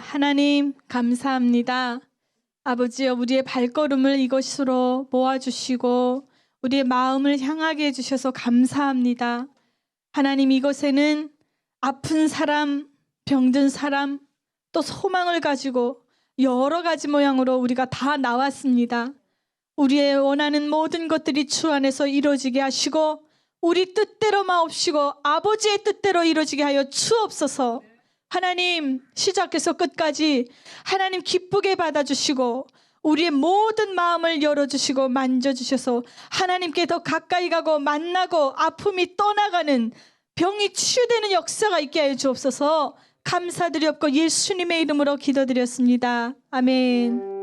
하나님 감사합니다. 아버지여, 우리의 발걸음을 이것으로 모아주시고 우리의 마음을 향하게 해주셔서 감사합니다. 하나님, 이곳에는 아픈 사람, 병든 사람, 또 소망을 가지고 여러 가지 모양으로 우리가 다 나왔습니다. 우리의 원하는 모든 것들이 주 안에서 이루어지게 하시고 우리 뜻대로 마옵시고 아버지의 뜻대로 이루어지게 하여 주옵소서. 하나님, 시작해서 끝까지 하나님 기쁘게 받아주시고 우리의 모든 마음을 열어주시고 만져주셔서 하나님께 더 가까이 가고 만나고 아픔이 떠나가는, 병이 치유되는 역사가 있게 하여 주옵소서. 감사드리옵고 예수님의 이름으로 기도드렸습니다. 아멘.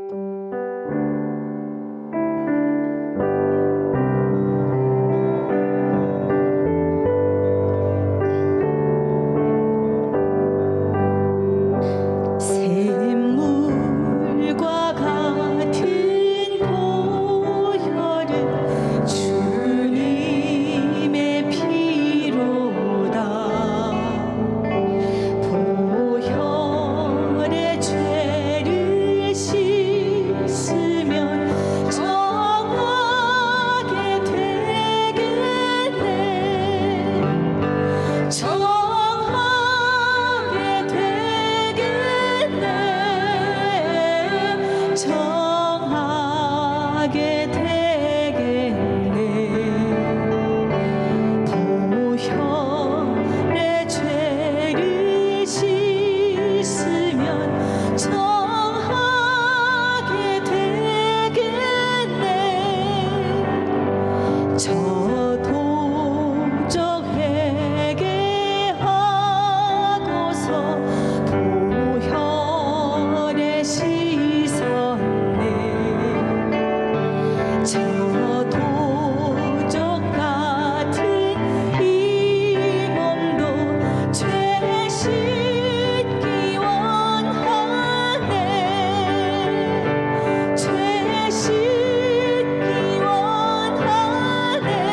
씻기 원하네.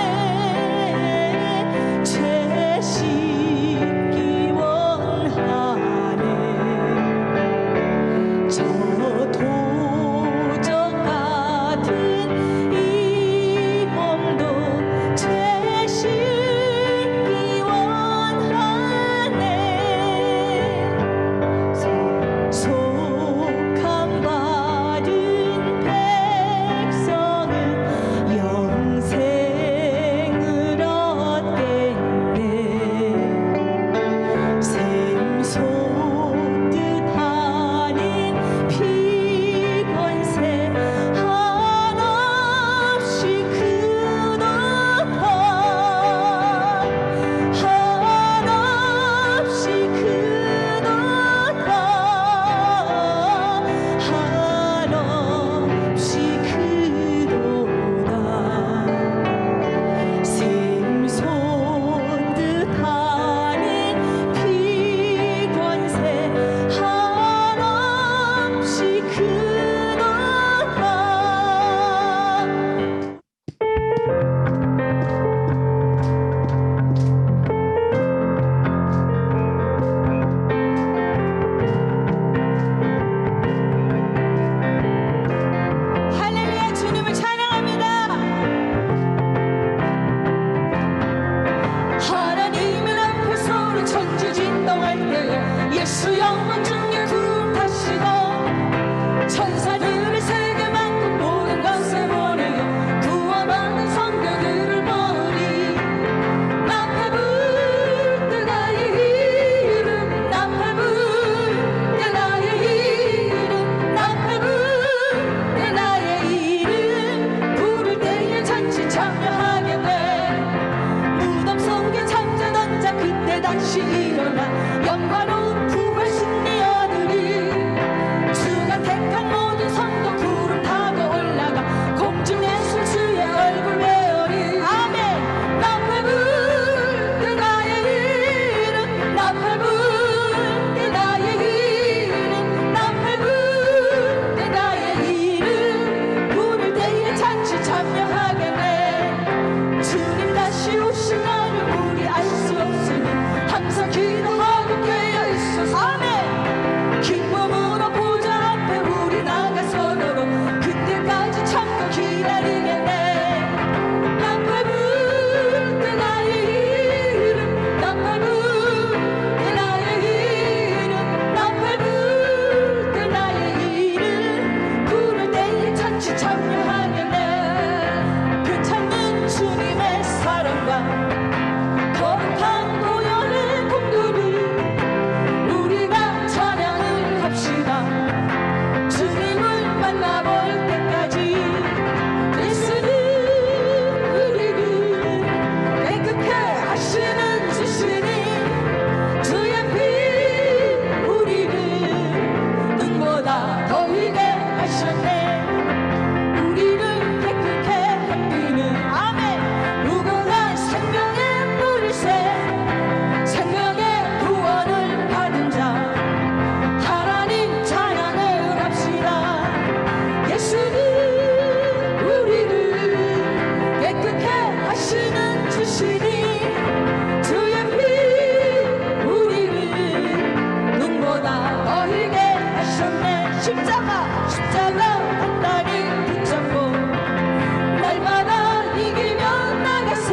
주시니 주의 피 우리를 눈보다 어리게 하셨네. 십자가 단단히 붙잡고 날마다 이기며 나가세.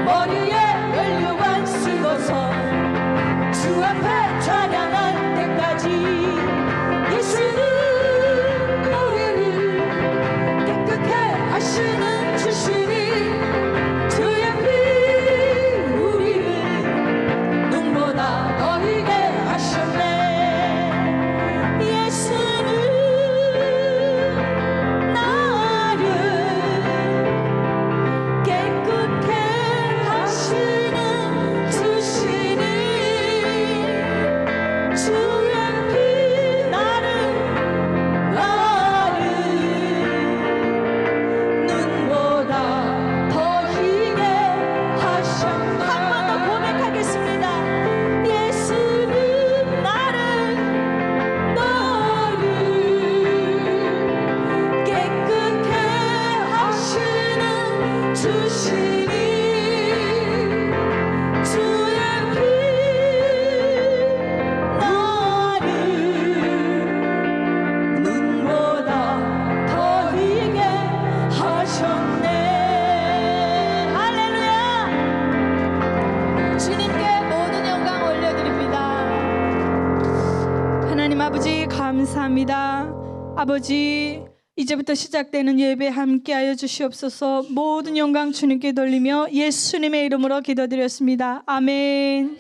머리에 연료관 쓰고서 주 앞에 찬양할 때까지 예수는 우리를 깨끗해 하시는 주시니 주의 피 우리를 눈보다 어리게 하셨네. 예수는 나를 깨끗해 하시는 주시니 주의 피 나를 눈보다 더 희게 하셨네. 한 번 더 고백하겠습니다. 예수는 너를 깨끗해 하시는 주시니 주의 피 나를 눈보다 더 희게 하셨네. 할렐루야. 주님께 모든 영광 올려드립니다. 하나님 아버지 감사합니다. 아버지 이제부터 시작되는 예배 함께하여 주시옵소서. 모든 영광 주님께 돌리며 예수님의 이름으로 기도드렸습니다. 아멘.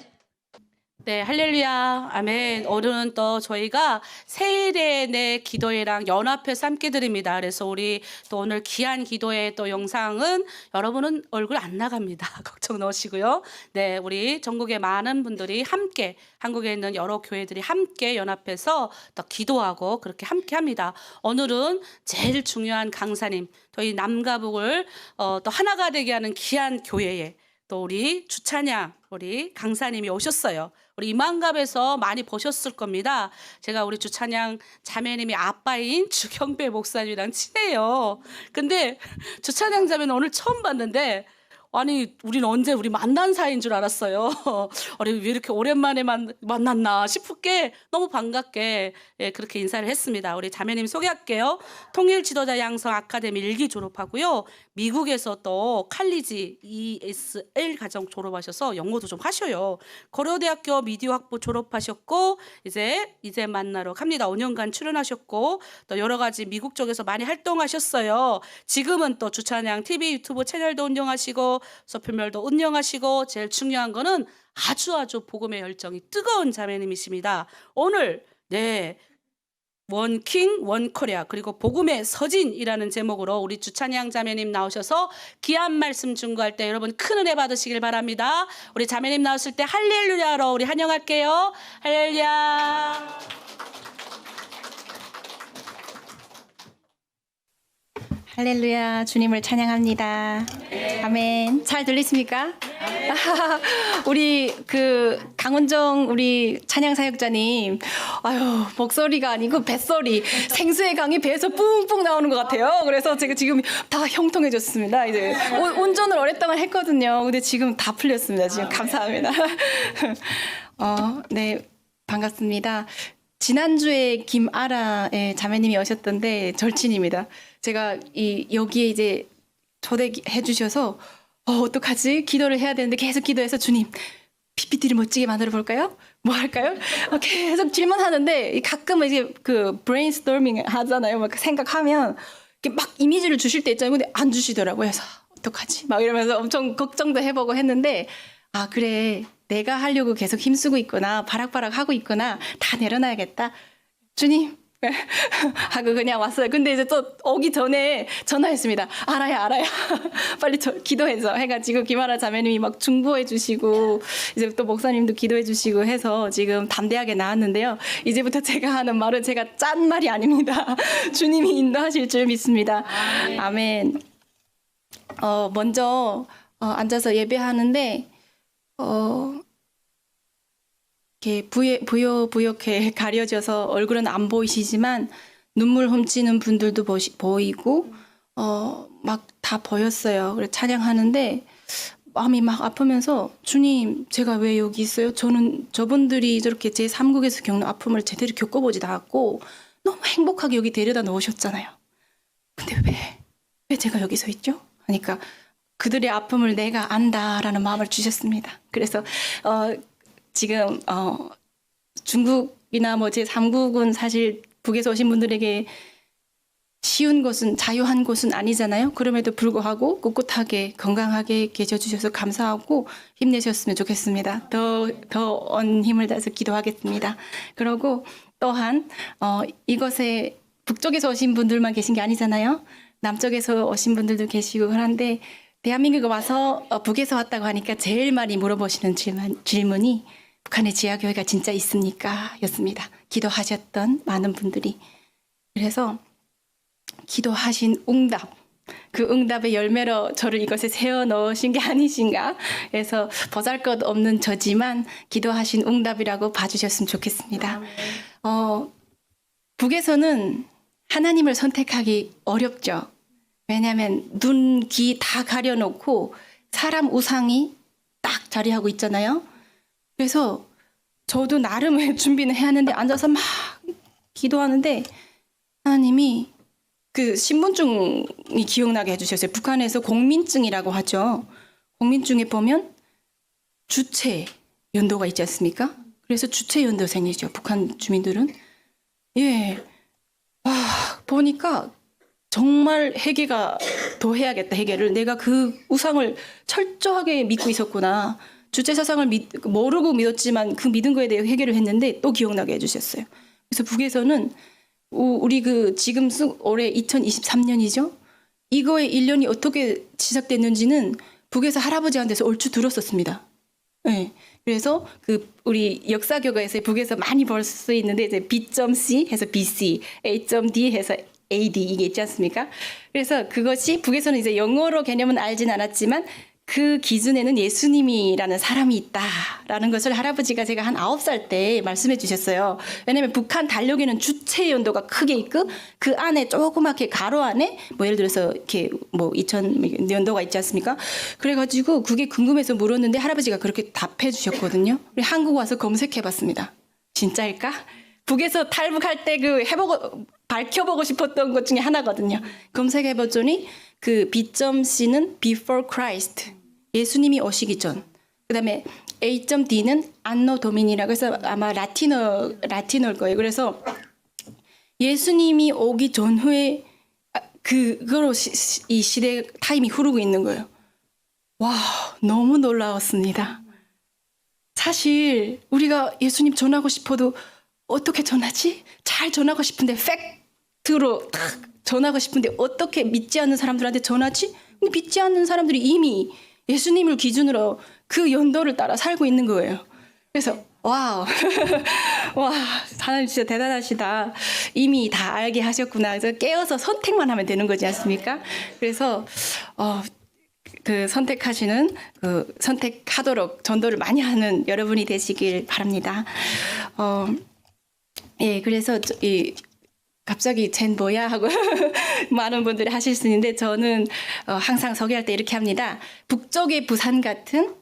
네, 할렐루야, 아멘. 오늘은 또 저희가 세일의 내 기도회랑 연합해서 함께 드립니다. 그래서 우리 또 오늘 귀한 기도회 또 영상은 여러분은 얼굴 안 나갑니다. 걱정 넣으시고요. 네, 우리 전국의 많은 분들이 함께, 한국에 있는 여러 교회들이 함께 연합해서 또 기도하고 그렇게 함께 합니다. 오늘은 제일 중요한 강사님, 저희 남과 북을 또 하나가 되게 하는 귀한 교회에 또 우리 주찬양 우리 강사님이 오셨어요. 우리 이만갑에서 많이 보셨을 겁니다. 제가 우리 주찬양 자매님이 아빠인 주경배 목사님이랑 친해요. 근데 주찬양 자매는 오늘 처음 봤는데 아니 우리는 언제 우리 만난 사이인 줄 알았어요. 아니 왜 이렇게 오랜만에 만났나 싶게 너무 반갑게 그렇게 인사를 했습니다. 우리 자매님 소개할게요. 통일지도자 양성 아카데미 1기 졸업하고요. 미국에서 또 칼리지 ESL 과정 졸업하셔서 영어도 좀 하셔요. 고려대학교 미디어학부 졸업하셨고 이제 만나러 갑니다. 5년간 출연하셨고 또 여러 가지 미국 쪽에서 많이 활동하셨어요. 지금은 또 주찬양 TV 유튜브 채널도 운영하시고 소표별도 운영하시고 제일 중요한 거는 아주 복음의 열정이 뜨거운 자매님이십니다. 오늘 원킹 원코리아 그리고 복음의 서진이라는 제목으로 우리 주찬양 자매님 나오셔서 귀한 말씀 증거할 때 여러분 큰 은혜 받으시길 바랍니다. 우리 자매님 나오실 때 할렐루야로 우리 환영할게요. 할렐루야. 할렐루야, 주님을 찬양합니다. 아멘. 잘 들리십니까? 우리 강은정 우리 찬양 사역자님, 아유 목소리가 아니고 뱃소리, 생수의 강이 배에서 뿡뿡 나오는 것 같아요. 그래서 제가 지금 다 형통해졌습니다. 이제 운전을 오랫동안 했거든요. 근데 지금 다 풀렸습니다. 지금 감사합니다. 네, 반갑습니다. 지난주에 김아라의 자매님이 오셨던데 절친입니다. 제가 여기에 이제 초대해 주셔서 어떡하지? 기도를 해야 되는데 계속 기도해서 주님 PPT를 멋지게 만들어 볼까요? 뭐 할까요? 계속 질문하는데 가끔은 이제 브레인스토밍 하잖아요. 막 생각하면 막 이미지를 주실 때 있잖아요. 근데 안 주시더라고요. 그래서 어떡하지? 막 이러면서 엄청 걱정도 해보고 했는데 그래 내가 하려고 계속 힘쓰고 있구나, 바락바락 하고 있구나, 다 내려놔야겠다. 주님 하고 그냥 왔어요. 근데 이제 또 오기 전에 전화했습니다. 알아야 빨리 기도해서 해가지고 김아라 자매님이 막 중보해 주시고 이제 또 목사님도 기도해 주시고 해서 지금 담대하게 나왔는데요. 이제부터 제가 하는 말은 제가 짠 말이 아닙니다. 주님이 인도하실 줄 믿습니다. 아멘. 먼저 앉아서 예배하는데 이렇게 부옇게 가려져서 얼굴은 안 보이시지만 눈물 훔치는 분들도 보이고 막 다 보였어요. 그래서 찬양하는데 마음이 막 아프면서 주님, 제가 왜 여기 있어요? 저는 저분들이 저렇게 제 3국에서 겪는 아픔을 제대로 겪어보지도 않았고 너무 행복하게 여기 데려다 놓으셨잖아요. 근데 왜 제가 여기 서 있죠? 하니까 그들의 아픔을 내가 안다라는 마음을 주셨습니다. 그래서 지금 중국이나 뭐 제 3국은 사실 북에서 오신 분들에게 쉬운 곳은 자유한 곳은 아니잖아요. 그럼에도 불구하고 꿋꿋하게 건강하게 계셔주셔서 감사하고 힘내셨으면 좋겠습니다. 더 힘을 다해서 기도하겠습니다. 그리고 또한 이것에 북쪽에서 오신 분들만 계신 게 아니잖아요. 남쪽에서 오신 분들도 계시고 그런데 대한민국에 와서 북에서 왔다고 하니까 제일 많이 물어보시는 질문이 북한에 지하교회가 진짜 있습니까? 였습니다. 기도하셨던 많은 분들이. 그래서 기도하신 응답, 그 응답의 열매로 저를 이것에 세워 넣으신 게 아니신가 해서 보잘것없는 저지만 기도하신 응답이라고 봐주셨으면 좋겠습니다. 북에서는 하나님을 선택하기 어렵죠. 왜냐하면 눈, 귀 다 가려놓고 사람 우상이 딱 자리하고 있잖아요. 그래서 저도 나름의 준비는 해야 하는데 앉아서 막 기도하는데 하나님이 그 신분증이 기억나게 해주셨어요. 북한에서 공민증이라고 하죠. 공민증에 보면 주체 연도가 있지 않습니까? 그래서 주체 연도생이죠. 북한 주민들은. 예. 보니까 정말 회개가 더 해야겠다. 회개를. 내가 그 우상을 철저하게 믿고 있었구나. 주체 사상을 모르고 믿었지만 그 믿은 거에 대해 회개를 했는데 또 기억나게 해주셨어요. 그래서 북에서는 우리 지금 올해 2023년이죠. 이거의 1년이 어떻게 시작됐는지는 북에서 할아버지한테서 얼추 들었었습니다. 네. 그래서 우리 역사교과에서 북에서 많이 볼 수 있는데 이제 B.C 해서 BC, A.D 해서 AD 이게 있지 않습니까? 그래서 그것이 북에서는 이제 영어로 개념은 알진 않았지만 그 기준에는 예수님이라는 사람이 있다라는 것을 할아버지가 제가 한 9살 때 말씀해 주셨어요. 왜냐하면 북한 달력에는 주체 연도가 크게 있고 그 안에 조그맣게 가로 안에 뭐 예를 들어서 이렇게 뭐 2000 연도가 있지 않습니까? 그래가지고 그게 궁금해서 물었는데 할아버지가 그렇게 답해 주셨거든요. 우리 한국 와서 검색해 봤습니다. 진짜일까? 북에서 탈북할 때 밝혀보고 싶었던 것 중에 하나거든요. 검색해 봤더니 그 B.C는 Before Christ, 예수님이 오시기 전. 그다음에 A.D는 Anno Domini라고 해서 아마 라틴어일 거예요. 그래서 예수님이 오기 전후에 그거로 이 시대 타임이 흐르고 있는 거예요. 와, 너무 놀라웠습니다. 사실 우리가 예수님 전하고 싶어도 어떻게 전하지? 잘 전하고 싶은데 팩트로 딱 전하고 싶은데 어떻게 믿지 않는 사람들한테 전하지? 믿지 않는 사람들이 이미 예수님을 기준으로 그 연도를 따라 살고 있는 거예요. 그래서 와우, 와, 하나님 진짜 대단하시다. 이미 다 알게 하셨구나. 그래서 깨어서 선택만 하면 되는 거지 않습니까? 그래서 그 선택하도록 전도를 많이 하는 여러분이 되시길 바랍니다. 예, 그래서 갑자기 쟨 뭐야 하고 많은 분들이 하실 수 있는데 저는 항상 소개할 때 이렇게 합니다. 북쪽의 부산 같은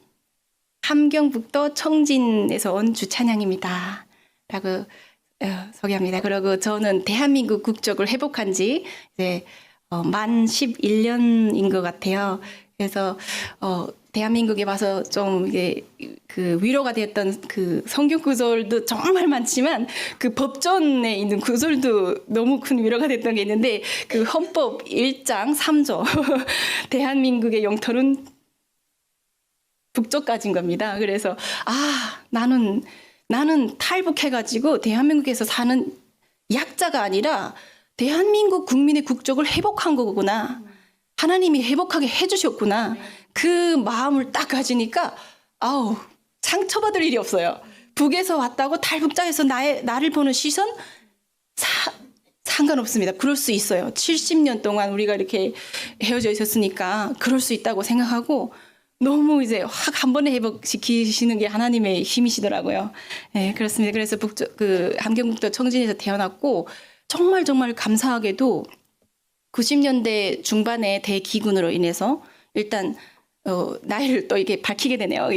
함경북도 청진에서 온 주찬양입니다. 라고 소개합니다. 그리고 저는 대한민국 국적을 회복한 지 이제 만 11년인 것 같아요. 그래서 대한민국에 와서 좀 이게 그 위로가 되었던 그 성경 구절도 정말 많지만 그 법전에 있는 구절도 너무 큰 위로가 됐던 게 있는데 그 헌법 1장 3조 대한민국의 영토는 북쪽까지인 겁니다. 그래서 나는 탈북해가지고 대한민국에서 사는 약자가 아니라 대한민국 국민의 국적을 회복한 거구나. 하나님이 회복하게 해주셨구나. 그 마음을 딱 가지니까 상처받을 일이 없어요. 북에서 왔다고 탈북자에서 나를 보는 시선 상관없습니다. 그럴 수 있어요. 70년 동안 우리가 이렇게 헤어져 있었으니까 그럴 수 있다고 생각하고 너무 이제 확 한 번에 회복시키시는 게 하나님의 힘이시더라고요. 네, 그렇습니다. 그래서 함경북도 청진에서 태어났고 정말 감사하게도 90년대 중반에 대기근으로 인해서 일단 나이를 또 이게 밝히게 되네요.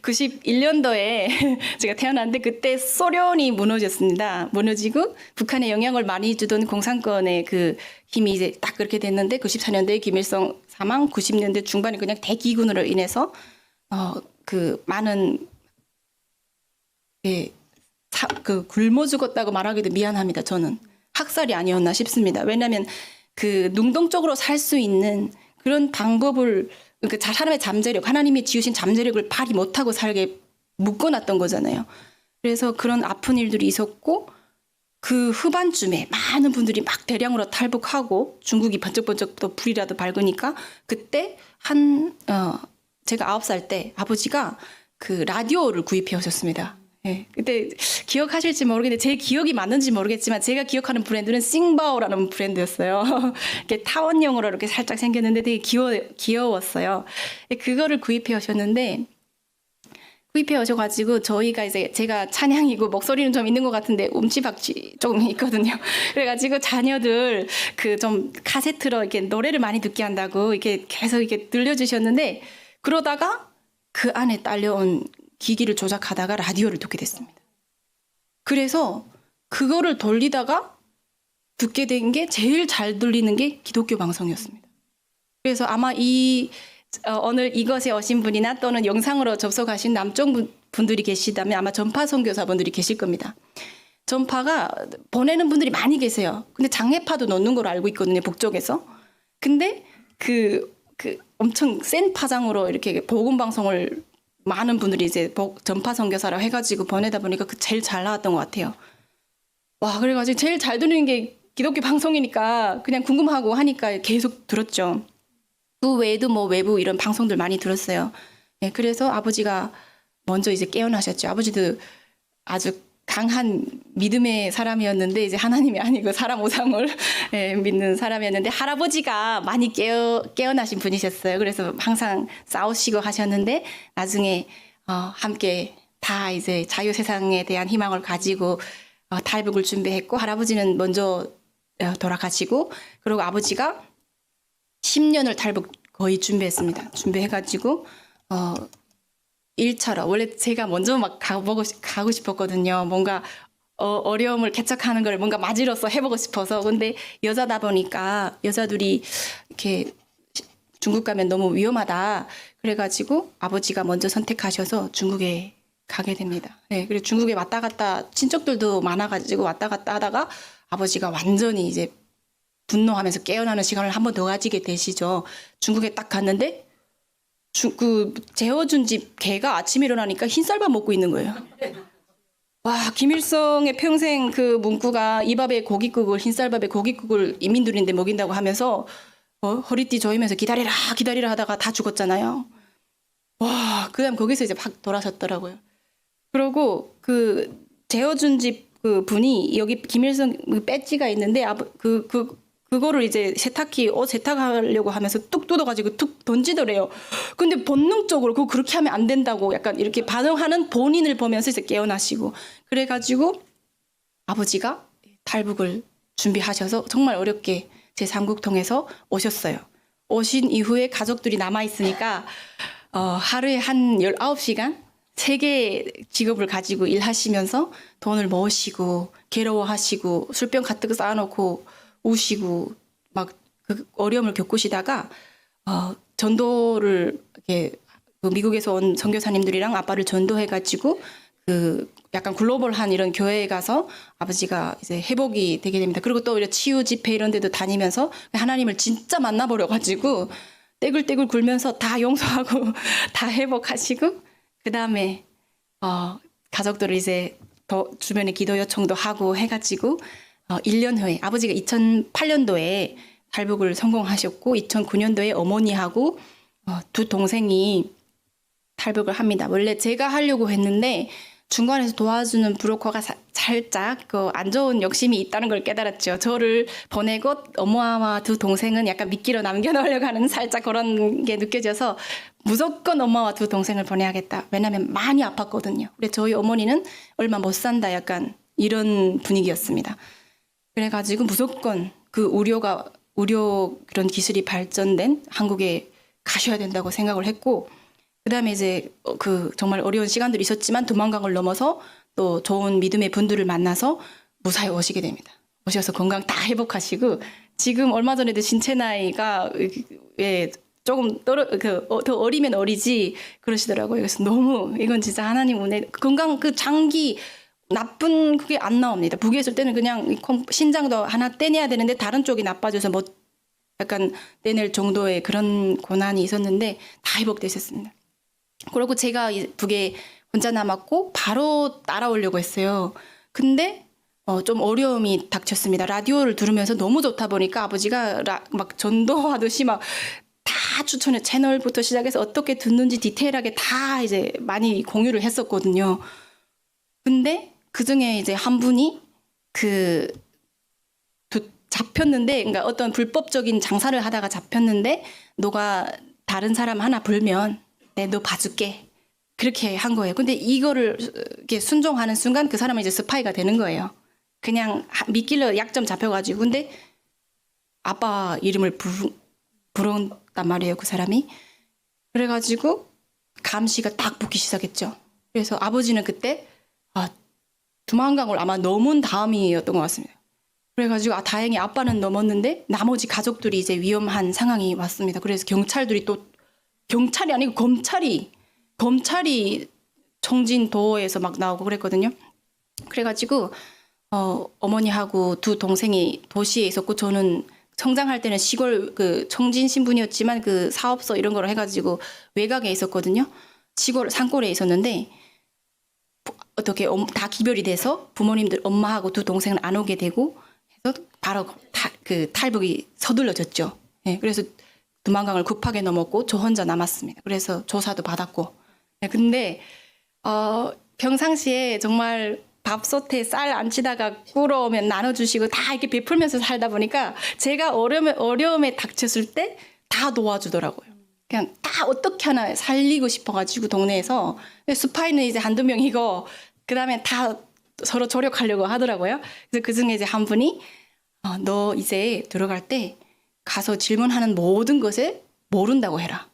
91년도에 제가 태어났는데 그때 소련이 무너졌습니다. 무너지고 북한에 영향을 많이 주던 공산권의 그 힘이 이제 딱 그렇게 됐는데 94년도에 김일성 사망, 90년대 중반에 그냥 대기근으로 인해서 그 많은 그 굶어 죽었다고 말하기도 미안합니다. 저는 학살이 아니었나 싶습니다. 왜냐하면 그 능동적으로 살 수 있는 그런 방법을 그러니까 사람의 잠재력, 하나님이 지으신 잠재력을 발휘 못하고 살게 묶어놨던 거잖아요. 그래서 그런 아픈 일들이 있었고 그 후반쯤에 많은 분들이 막 대량으로 탈북하고 중국이 번쩍번쩍 또 불이라도 밝으니까 그때 제가 9살 때 아버지가 그 라디오를 구입해 오셨습니다. 예, 그때 기억하실지 모르겠는데 제 기억이 맞는지 모르겠지만 제가 기억하는 브랜드는 싱바오라는 브랜드였어요. 이렇게 타원형으로 이렇게 살짝 생겼는데 되게 귀여웠어요. 그거를 구입해 오셨는데 구입해 오셔가지고 저희가 이제 제가 찬양이고 목소리는 좀 있는 것 같은데 움찔박치 조금 있거든요. 그래가지고 자녀들 그 좀 카세트로 이렇게 노래를 많이 듣게 한다고 이렇게 계속 이렇게 들려주셨는데 그러다가 그 안에 딸려온 기기를 조작하다가 라디오를 듣게 됐습니다. 그래서 그거를 돌리다가 듣게 된 게 제일 잘 들리는 게 기독교 방송이었습니다. 그래서 아마 오늘 이것에 오신 분이나 또는 영상으로 접속하신 남쪽 분들이 계시다면 아마 전파 선교사분들이 계실 겁니다. 전파가 보내는 분들이 많이 계세요. 근데 장애파도 넣는 걸로 알고 있거든요, 북쪽에서. 근데 그 엄청 센 파장으로 이렇게 복음 방송을 많은 분들이 이제 전파 선교사라고 해가지고 보내다 보니까 그 제일 잘 나왔던 것 같아요. 와, 그래가지고 제일 잘 들리는 게 기독교 방송이니까 그냥 궁금하고 하니까 계속 들었죠. 그 외에도 뭐 외부 이런 방송들 많이 들었어요. 네, 그래서 아버지가 먼저 이제 깨어나셨죠. 아버지도 아주 강한 믿음의 사람이었는데 이제 하나님이 아니고 사람 우상을 믿는 사람이었는데 할아버지가 많이 깨어나신 분이셨어요. 그래서 항상 싸우시고 하셨는데 나중에 함께 다 이제 자유 세상에 대한 희망을 가지고 탈북을 준비했고 할아버지는 먼저 돌아가시고 그리고 아버지가 10년을 탈북 거의 준비했습니다. 준비해가지고 1차로 원래 제가 먼저 막 가고 싶었거든요. 뭔가 어려움을 개척하는 걸 뭔가 맞이로서 해보고 싶어서. 근데 여자다 보니까 여자들이 이렇게 중국 가면 너무 위험하다. 그래가지고 아버지가 먼저 선택하셔서 중국에 가게 됩니다. 네, 그리고 중국에 왔다 갔다 친척들도 많아가지고 왔다 갔다 하다가 아버지가 완전히 이제 분노하면서 깨어나는 시간을 한 번 더 가지게 되시죠. 중국에 딱 갔는데 재워준 집 개가 아침에 일어나니까 흰쌀밥 먹고 있는 거예요. 와, 김일성의 평생 그 문구가 이 밥에 고깃국을 흰쌀밥에 고깃국을 인민들인데 먹인다고 하면서 허리띠 조이면서 기다리라 하다가 다 죽었잖아요. 와, 그다음 거기서 이제 막 돌아섰더라고요. 그러고 그 재워준 집 그 분이 여기 김일성 그 배지가 있는데 그거를 이제 세탁기 옷 세탁하려고 하면서 뚝 뜯어가지고 툭 던지더래요. 근데 본능적으로 그거 그렇게 하면 안 된다고 약간 이렇게 반응하는 본인을 보면서 이제 깨어나시고 그래가지고 아버지가 탈북을 준비하셔서 정말 어렵게 제3국 통해서 오셨어요. 오신 이후에 가족들이 남아있으니까 하루에 한 19시간 3개의 직업을 가지고 일하시면서 돈을 모으시고 괴로워하시고 술병 가득 쌓아놓고 우시고 막 그 어려움을 겪으시다가 전도를 이렇게 그 미국에서 온 선교사님들이랑 아빠를 전도해가지고 그 약간 글로벌한 이런 교회에 가서 아버지가 이제 회복이 되게 됩니다. 그리고 또 오히려 치유 집회 이런 데도 다니면서 하나님을 진짜 만나버려 가지고 떼굴떼굴 굴면서 다 용서하고 다 회복하시고 그 다음에 가족들을 이제 더 주변에 기도 요청도 하고 해가지고 1년 후에 아버지가 2008년도에 탈북을 성공하셨고 2009년도에 어머니하고 두 동생이 탈북을 합니다. 원래 제가 하려고 했는데 중간에서 도와주는 브로커가 살짝 그 안 좋은 욕심이 있다는 걸 깨달았죠. 저를 보내고 엄마와 두 동생은 약간 미끼로 남겨놓으려고 하는 살짝 그런 게 느껴져서 무조건 엄마와 두 동생을 보내야겠다. 왜냐하면 많이 아팠거든요. 근데 저희 어머니는 얼마 못 산다 약간 이런 분위기였습니다. 그래가지고 무조건 그 우려가 의료 그런 기술이 발전된 한국에 가셔야 된다고 생각을 했고, 그다음에 이제 그 정말 어려운 시간들이 있었지만 두만강을 넘어서 또 좋은 믿음의 분들을 만나서 무사히 오시게 됩니다. 오셔서 건강 다 회복하시고 지금 얼마 전에도 신체 나이가 조금 더 어리면 어리지 그러시더라고요. 그래서 너무 이건 진짜 하나님 은혜, 건강 그 장기 나쁜 그게 안 나옵니다. 북에 있을 때는 그냥 신장도 하나 떼내야 되는데 다른 쪽이 나빠져서 뭐 약간 떼낼 정도의 그런 고난이 있었는데 다 회복되셨습니다. 그리고 제가 북에 혼자 남았고 바로 따라오려고 했어요. 근데 좀 어려움이 닥쳤습니다. 라디오를 들으면서 너무 좋다 보니까 아버지가 막 전도하듯이 막 다 추천해, 채널부터 시작해서 어떻게 듣는지 디테일하게 다 이제 많이 공유를 했었거든요. 근데 그 중에 이제 한 분이 잡혔는데, 그러니까 어떤 불법적인 장사를 하다가 잡혔는데, 너가 다른 사람 하나 불면 너 봐줄게. 그렇게 한 거예요. 근데 이거를 이렇게 순종하는 순간 그 사람은 이제 스파이가 되는 거예요. 그냥 미끼로 약점 잡혀가지고. 근데 아빠 이름을 부른단 말이에요, 그 사람이. 그래가지고 감시가 딱 붙기 시작했죠. 그래서 아버지는 그때 두만강을 아마 넘은 다음이었던 것 같습니다. 그래가지고 다행히 아빠는 넘었는데 나머지 가족들이 이제 위험한 상황이 왔습니다. 그래서 경찰들이 또, 경찰이 아니고 검찰이 청진도에서 막 나오고 그랬거든요. 그래가지고 어머니하고 두 동생이 도시에 있었고, 저는 성장할 때는 시골 그 청진 신분이었지만 그 사업소 이런 걸 해가지고 외곽에 있었거든요. 시골 산골에 있었는데 어떻게 다 기별이 돼서 부모님들 엄마하고 두 동생은 안 오게 되고 해서 바로 그 탈북이 서둘러졌죠. 네, 그래서 두만강을 급하게 넘었고 저 혼자 남았습니다. 그래서 조사도 받았고. 네, 근데 평상시에 정말 밥솥에 쌀 안 치다가 끓어오면 나눠주시고 다 이렇게 베풀면서 살다 보니까 제가 어려움에 닥쳤을 때 다 도와주더라고요. 그냥 다 어떻게 하나 살리고 싶어가지고 동네에서. 스파이는 이제 한두 명이고 그다음에 다 서로 조력하려고 하더라고요. 그래서 그중에 이제 한 분이 너 이제 들어갈 때 가서 질문하는 모든 것에 모른다고 해라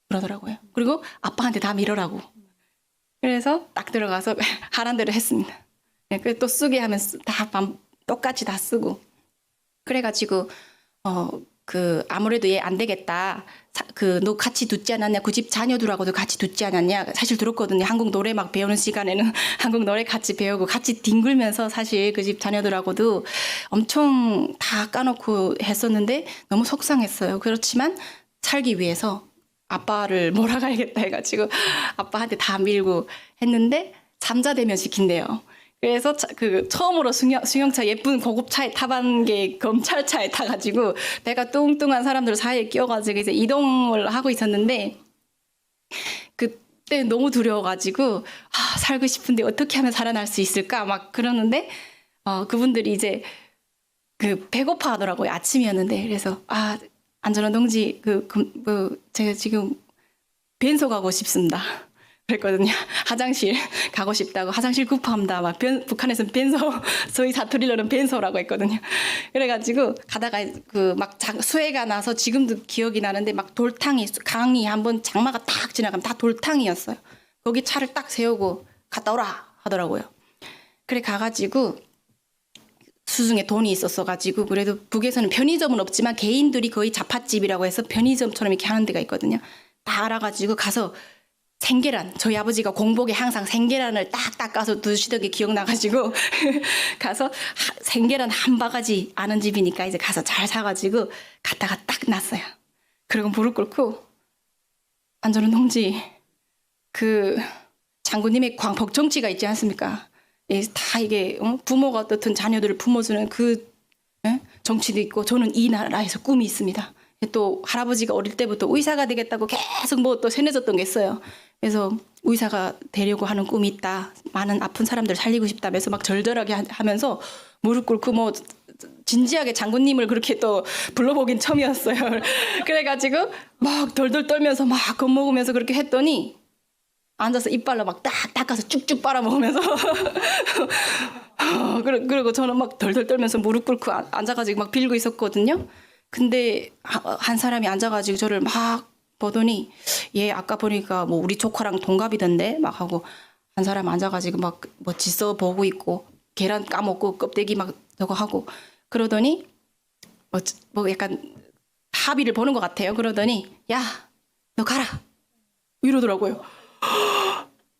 그러더라고요. 그리고 아빠한테 다 밀어라고. 그래서 딱 들어가서 하란 대로 했습니다. 네, 그래서 또 쓰게 하면 다 똑같이 다 쓰고. 그래가지고 아무래도 얘 안 되겠다. 너 같이 듣지 않았냐? 그 집 자녀들하고도 같이 듣지 않았냐? 사실 들었거든요. 한국 노래 막 배우는 시간에는 한국 노래 같이 배우고 같이 뒹굴면서 사실 그 집 자녀들하고도 엄청 다 까놓고 했었는데 너무 속상했어요. 그렇지만 살기 위해서 아빠를 몰아가야겠다 해가지고 아빠한테 다 밀고 했는데 잠자대면 시킨대요. 그래서 처음으로 승용차 예쁜 고급차에 타본 게 검찰차에 타가지고 배가 뚱뚱한 사람들 사이에 끼어가지고 이제 이동을 하고 있었는데 그때 너무 두려워가지고 살고 싶은데 어떻게 하면 살아날 수 있을까 막 그러는데 그분들이 이제 배고파 하더라고요. 아침이었는데. 그래서 안전한 동지 제가 지금 벤소 가고 싶습니다. 그랬거든요. 화장실 가고 싶다고. 화장실 급합니다. 막 북한에서는 벤소, 저희 사투리로는 벤소라고 했거든요. 그래가지고 가다가 막 수해가 나서 지금도 기억이 나는데 막 강이 한번 장마가 딱 지나가면 다 돌탕이었어요. 거기 차를 딱 세우고 갔다 오라 하더라고요. 그래 가가지고 수중에 돈이 있었어가지고 그래도 북에서는 편의점은 없지만 개인들이 거의 자팥집이라고 해서 편의점처럼 이렇게 하는 데가 있거든요. 다 알아가지고 가서 생계란, 저희 아버지가 공복에 항상 생계란을 딱 닦아서 드시던 게 기억나가지고 가서 생계란 한 바가지 아는 집이니까 이제 가서 잘 사가지고 갔다가 딱 났어요. 그리고 무릎 꿇고 안전한 동지 장군님의 벅정치가 있지 않습니까? 다 이게 부모가 어떻든 자녀들을 품어주는 정치도 있고 저는 이 나라에서 꿈이 있습니다. 또 할아버지가 어릴 때부터 의사가 되겠다고 계속 뭐 또 세뇌졌던 게 있어요. 그래서 의사가 되려고 하는 꿈이 있다. 많은 아픈 사람들 살리고 싶다면서 막 절절하게 하면서 무릎 꿇고 뭐 진지하게 장군님을 그렇게 또 불러보긴 처음이었어요. 그래가지고 막 덜덜 떨면서 막 겁먹으면서 그렇게 했더니 앉아서 이빨로 막 딱 닦아서 쭉쭉 빨아먹으면서 그리고 저는 막 덜덜 떨면서 무릎 꿇고 앉아가지고 막 빌고 있었거든요. 근데 한 사람이 앉아가지고 저를 막 보더니 얘 아까 보니까 뭐 우리 조카랑 동갑이던데 막 하고 한 사람 앉아가지고 막 뭐 지써 보고 있고 계란 까먹고 껍데기 막 저거 하고 그러더니 뭐 약간 합의를 보는 것 같아요. 그러더니 야 너 가라 이러더라고요.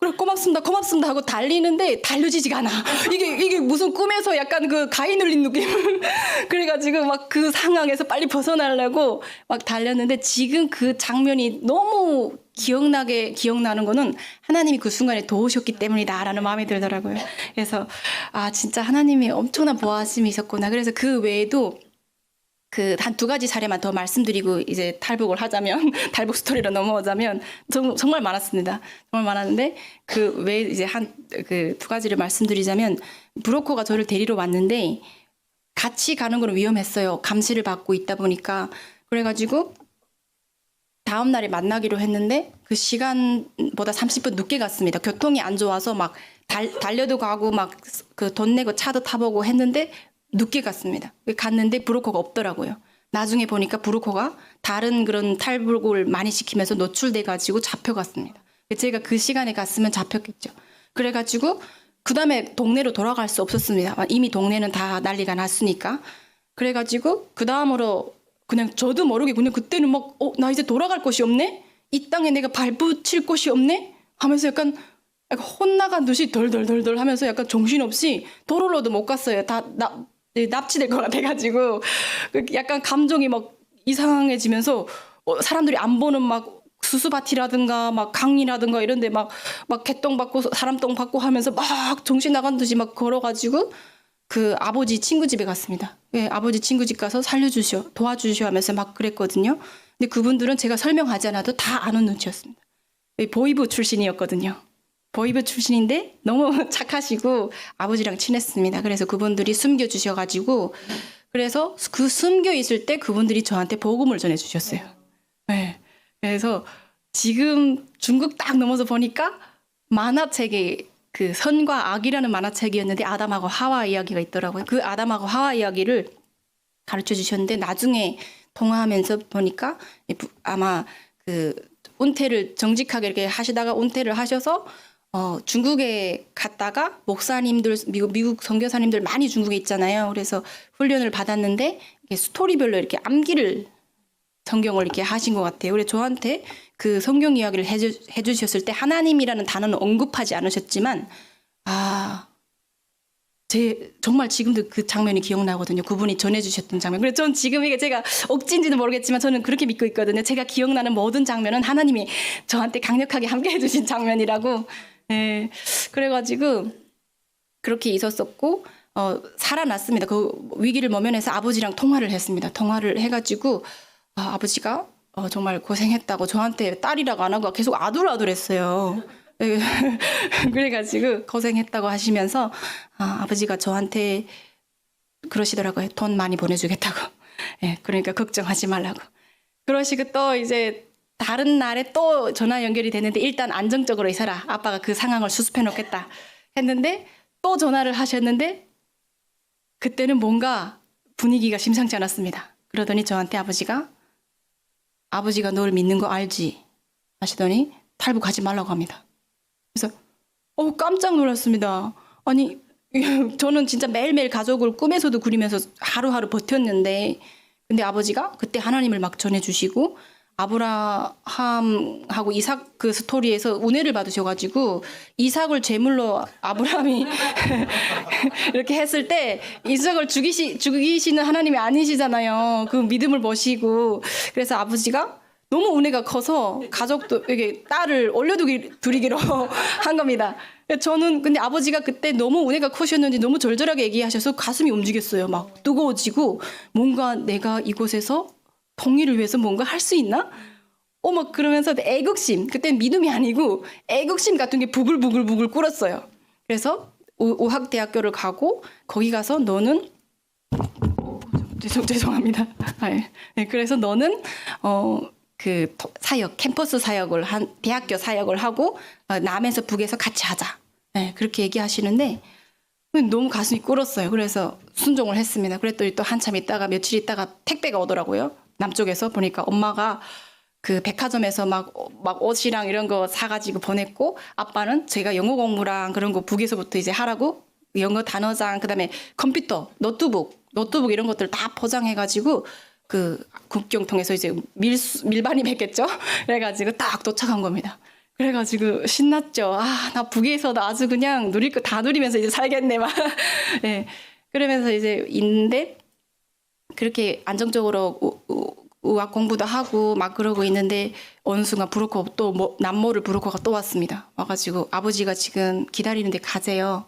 그래 고맙습니다 하고 달리는데 달려지지가 않아. 이게 무슨 꿈에서 약간 그 가위 눌린 느낌. 그래가지고 막 그 상황에서 빨리 벗어나려고 막 달렸는데 지금 그 장면이 너무 기억나는 거는 하나님이 그 순간에 도우셨기 때문이다라는 마음이 들더라고요. 그래서 아 진짜 하나님이 엄청난 보호하심이 있었구나. 그래서 그 외에도 그 한 두 가지 사례만 더 말씀드리고 이제 탈북을 하자면 탈북 스토리로 넘어오자면 정말 많았습니다. 정말 많았는데 그 외에 이제 한 그 두 가지를 말씀드리자면 브로커가 저를 데리러 왔는데 같이 가는 건 위험했어요. 감시를 받고 있다 보니까 그래가지고 다음 날에 만나기로 했는데 그 시간보다 30분 늦게 갔습니다. 교통이 안 좋아서 막 달려도 가고 막 그 돈 내고 차도 타보고 했는데 늦게 갔습니다. 갔는데 브로커가 없더라고요. 나중에 보니까 브로커가 다른 그런 탈북을 많이 시키면서 노출돼가지고 잡혀갔습니다. 제가 그 시간에 갔으면 잡혔겠죠. 그래가지고 그 다음에 동네로 돌아갈 수 없었습니다. 이미 동네는 다 난리가 났으니까. 그래가지고 그 다음으로 그냥 저도 모르게 그냥 그때는 막 나 이제 돌아갈 곳이 없네? 이 땅에 내가 발붙일 곳이 없네? 하면서 약간 혼나간 듯이 덜덜덜덜 하면서 약간 정신없이 도로로도 못 갔어요. 납치될 것 같아가지고 약간 감정이 막 이상해지면서 사람들이 안 보는 막 수수밭이라든가 막 강이라든가 이런데 막 개똥 받고 사람 똥 받고 하면서 막 정신 나간 듯이 막 걸어가지고 그 아버지 친구 집에 갔습니다. 예, 아버지 친구 집 가서 도와주시오 하면서 막 그랬거든요. 근데 그분들은 제가 설명하지 않아도 다 아는 눈치였습니다. 보이부 출신이었거든요. 보이부 출신인데 너무 착하시고 아버지랑 친했습니다. 그래서 그분들이 숨겨주셔가지고 그래서 그 숨겨 있을 때 그분들이 저한테 복음을 전해주셨어요. 네. 그래서 지금 중국 딱 넘어서 보니까 만화책에 그 선과 악이라는 만화책이었는데 아담하고 하와 이야기가 있더라고요. 그 아담하고 하와 이야기를 가르쳐 주셨는데 나중에 통화하면서 보니까 아마 그 은퇴를 정직하게 이렇게 하시다가 은퇴를 하셔서 중국에 갔다가 목사님들 미국 선교사님들 많이 중국에 있잖아요. 그래서 훈련을 받았는데 스토리별로 이렇게 암기를 성경을 이렇게 하신 것 같아요. 그래서 저한테 그 성경 이야기를 해주셨을 때 하나님이라는 단어는 언급하지 않으셨지만 정말 지금도 그 장면이 기억나거든요. 그분이 전해주셨던 장면. 그래서 전 지금 이게 제가 억지인지는 모르겠지만 저는 그렇게 믿고 있거든요. 제가 기억나는 모든 장면은 하나님이 저한테 강력하게 함께 해주신 장면이라고. 네. 그래가지고 그렇게 있었었고 살아났습니다. 그 위기를 모면해서 아버지랑 통화를 했습니다. 통화를 해가지고 아버지가 정말 고생했다고 저한테 딸이라고 안 하고 계속 아들했어요. 그래가지고 고생했다고 하시면서 아버지가 저한테 그러시더라고요. 돈 많이 보내주겠다고. 예, 그러니까 걱정하지 말라고. 그러시고 또 이제 다른 날에 또 전화 연결이 됐는데 일단 안정적으로 있어라. 아빠가 그 상황을 수습해 놓겠다 했는데 또 전화를 하셨는데 그때는 뭔가 분위기가 심상치 않았습니다. 그러더니 저한테 아버지가 널 믿는 거 알지? 하시더니 탈북하지 말라고 합니다. 그래서 깜짝 놀랐습니다. 아니 저는 진짜 매일매일 가족을 꿈에서도 그리면서 하루하루 버텼는데 근데 아버지가 그때 하나님을 막 전해주시고 아브라함하고 이삭 그 스토리에서 은혜를 받으셔가지고 이삭을 제물로 아브라함이 이렇게 했을 때 이삭을 죽이시는 하나님이 아니시잖아요. 그 믿음을 보시고 그래서 아버지가 너무 은혜가 커서 가족도 이게 딸을 올려드리기로 한 겁니다. 저는 근데 아버지가 그때 너무 은혜가 크셨는지 너무 절절하게 얘기하셔서 가슴이 움직였어요. 막 뜨거워지고 뭔가 내가 이곳에서 통일을 위해서 뭔가 할 수 있나? 막 그러면서 애국심, 그때는 믿음이 아니고 애국심 같은 게 부글부글 끓었어요. 그래서 우학대학교를 가고 거기 가서 너는 죄송합니다. 네, 그래서 너는 그 사역, 캠퍼스 사역을 대학교 사역을 하고 남에서 북에서 같이 하자. 네, 그렇게 얘기하시는데 근데 너무 가슴이 꿇었어요. 그래서 순종을 했습니다. 그랬더니 또 한참 있다가 며칠 있다가 택배가 오더라고요. 남쪽에서 보니까 엄마가 그 백화점에서 막 옷이랑 이런 거 사가지고 보냈고, 아빠는 제가 영어 공부랑 그런 거 북에서부터 이제 하라고 영어 단어장, 그다음에 컴퓨터, 노트북 이런 것들 다 포장해가지고 그 국경 통해서 이제 밀반이 맺겠죠. 그래가지고 딱 도착한 겁니다. 그래가지고 신났죠. 아, 나 북에서도 아주 그냥 누릴 거 다 누리면서 이제 살겠네 막. 예. 그러면서 이제 있는데 그렇게 안정적으로 의학 공부도 하고 막 그러고 있는데 어느 순간 브로커 또 뭐 남모를 브로커가 또 왔습니다. 와가지고 아버지가 지금 기다리는데 가재요.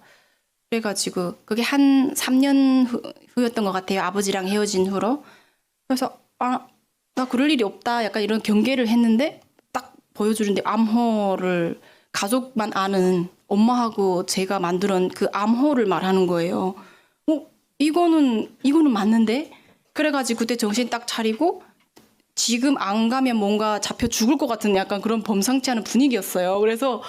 그래가지고 그게 한 3년 후였던 것 같아요. 아버지랑 헤어진 후로. 그래서 아, 나 그럴 일이 없다. 약간 이런 경계를 했는데 딱 보여주는데 암호를 가족만 아는 엄마하고 제가 만들은 그 암호를 말하는 거예요. 이거는 맞는데? 그래가지고 그때 정신 딱 차리고 지금 안 가면 뭔가 잡혀 죽을 것 같은 약간 그런 범상치 않은 분위기였어요. 그래서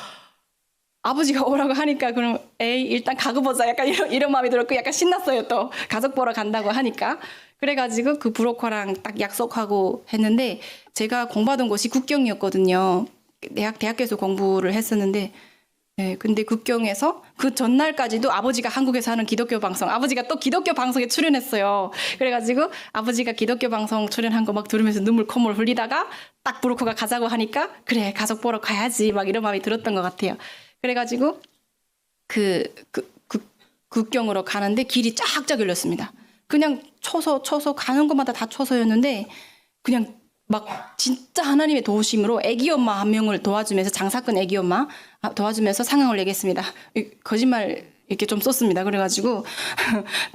아버지가 오라고 하니까 그럼 에이 일단 가고 보자 약간 이런 마음이 들었고 약간 신났어요. 또 가족 보러 간다고 하니까. 그래가지고 그 브로커랑 딱 약속하고 했는데 제가 공부하던 곳이 국경이었거든요. 대학교에서 공부를 했었는데 네, 근데 국경에서 그 전날까지도 아버지가 한국에서 하는 기독교 방송, 아버지가 또 기독교 방송에 출연했어요. 그래가지고 아버지가 기독교 방송 출연한 거 막 들으면서 눈물 콧물 흘리다가 딱 브로커가 가자고 하니까 그래 가족 보러 가야지 막 이런 마음이 들었던 것 같아요. 그래가지고 국경으로 가는데 길이 쫙쫙 열렸습니다. 그냥 쳐서 가는 것마다 다 쳐서였는데 그냥 막 진짜 하나님의 도우심으로 애기 엄마 한 명을 도와주면서 장사꾼 애기 엄마 도와주면서 상황을 얘기했습니다. 거짓말 이렇게 좀 썼습니다. 그래가지고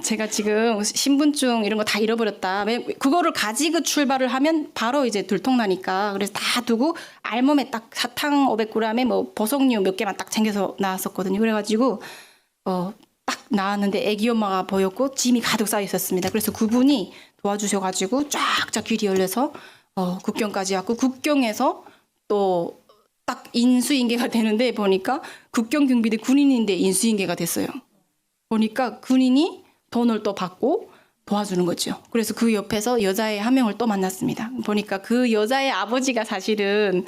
제가 지금 신분증 이런 거 다 잃어버렸다. 그거를 가지고 출발을 하면 바로 이제 들통나니까 그래서 다 두고 알몸에 딱 사탕 500g에 뭐 보석류 몇 개만 딱 챙겨서 나왔었거든요. 그래가지고 딱 나왔는데 애기 엄마가 보였고 짐이 가득 쌓여 있었습니다. 그래서 그분이 도와주셔가지고 쫙쫙 길이 열려서 국경까지 왔고 국경에서 또 딱 인수인계가 되는데 보니까 국경경비대 군인인데 인수인계가 됐어요. 보니까 군인이 돈을 또 받고 도와주는 거죠. 그래서 그 옆에서 여자애 한 명을 또 만났습니다. 보니까 그 여자의 아버지가 사실은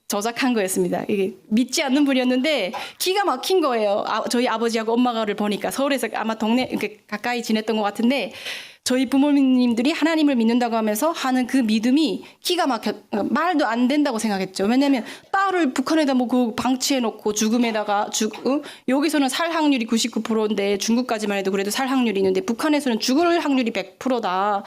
저작한 거였습니다. 이게 믿지 않는 분이었는데 기가 막힌 거예요. 저희 아버지하고 엄마를 보니까 서울에서 아마 동네 이렇게 가까이 지냈던 것 같은데 저희 부모님들이 하나님을 믿는다고 하면서 하는 그 믿음이 기가 막혀 말도 안 된다고 생각했죠. 왜냐하면 딸을 북한에다 뭐 그 방치해놓고 죽음에다가 여기서는 살 확률이 99%인데 중국까지만 해도 그래도 살 확률이 있는데 북한에서는 죽을 확률이 100%다.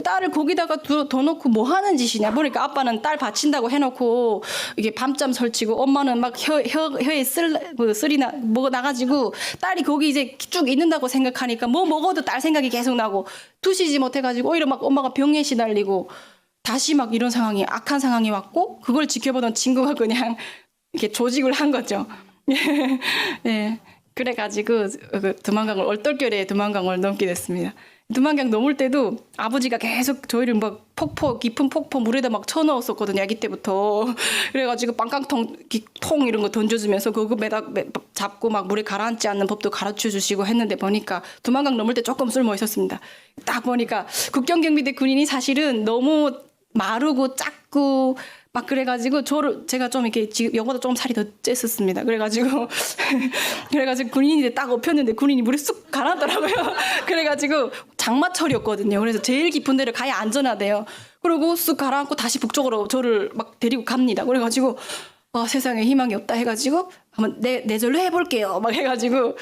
딸을 거기다가 더 놓고 뭐 하는 짓이냐. 보니까 아빠는 딸 바친다고 해놓고 이게 밤잠 설치고 엄마는 막 혀에 쓸이 뭐 나가지고 딸이 거기 이제 쭉 있는다고 생각하니까 뭐 먹어도 딸 생각이 계속 나고 두시지 못해가지고 오히려 막 엄마가 병에 시달리고 다시 막 이런 상황이 악한 상황이 왔고 그걸 지켜보던 친구가 그냥 이렇게 조직을 한 거죠. 네. 그래가지고 그 두만강을 얼떨결에 두만강을 넘게 됐습니다. 두만강 넘을 때도 아버지가 계속 저희를 막 깊은 폭포 물에다 막 쳐넣었었거든요. 아기 때부터. 그래가지고 빵깡통 통 이런 거 던져주면서 그거 잡고 막 물에 가라앉지 않는 법도 가르쳐 주시고 했는데 보니까 두만강 넘을 때 조금 쓸모 있었습니다. 딱 보니까 국경경비대 군인이 사실은 너무 마르고 작고 막 그래가지고 제가 좀 이렇게 지금 여보다 조금 살이 더 쬐었습니다. 그래가지고 군인이 딱 엎였는데 군인이 물에 쑥 가라앉더라고요. 그래가지고 장마철이었거든요. 그래서 제일 깊은 데를 가야 안전하대요. 그리고 쑥 가라앉고 다시 북쪽으로 저를 막 데리고 갑니다. 그래가지고 세상에 희망이 없다 해가지고 한번 내절로 해볼게요. 막 해가지고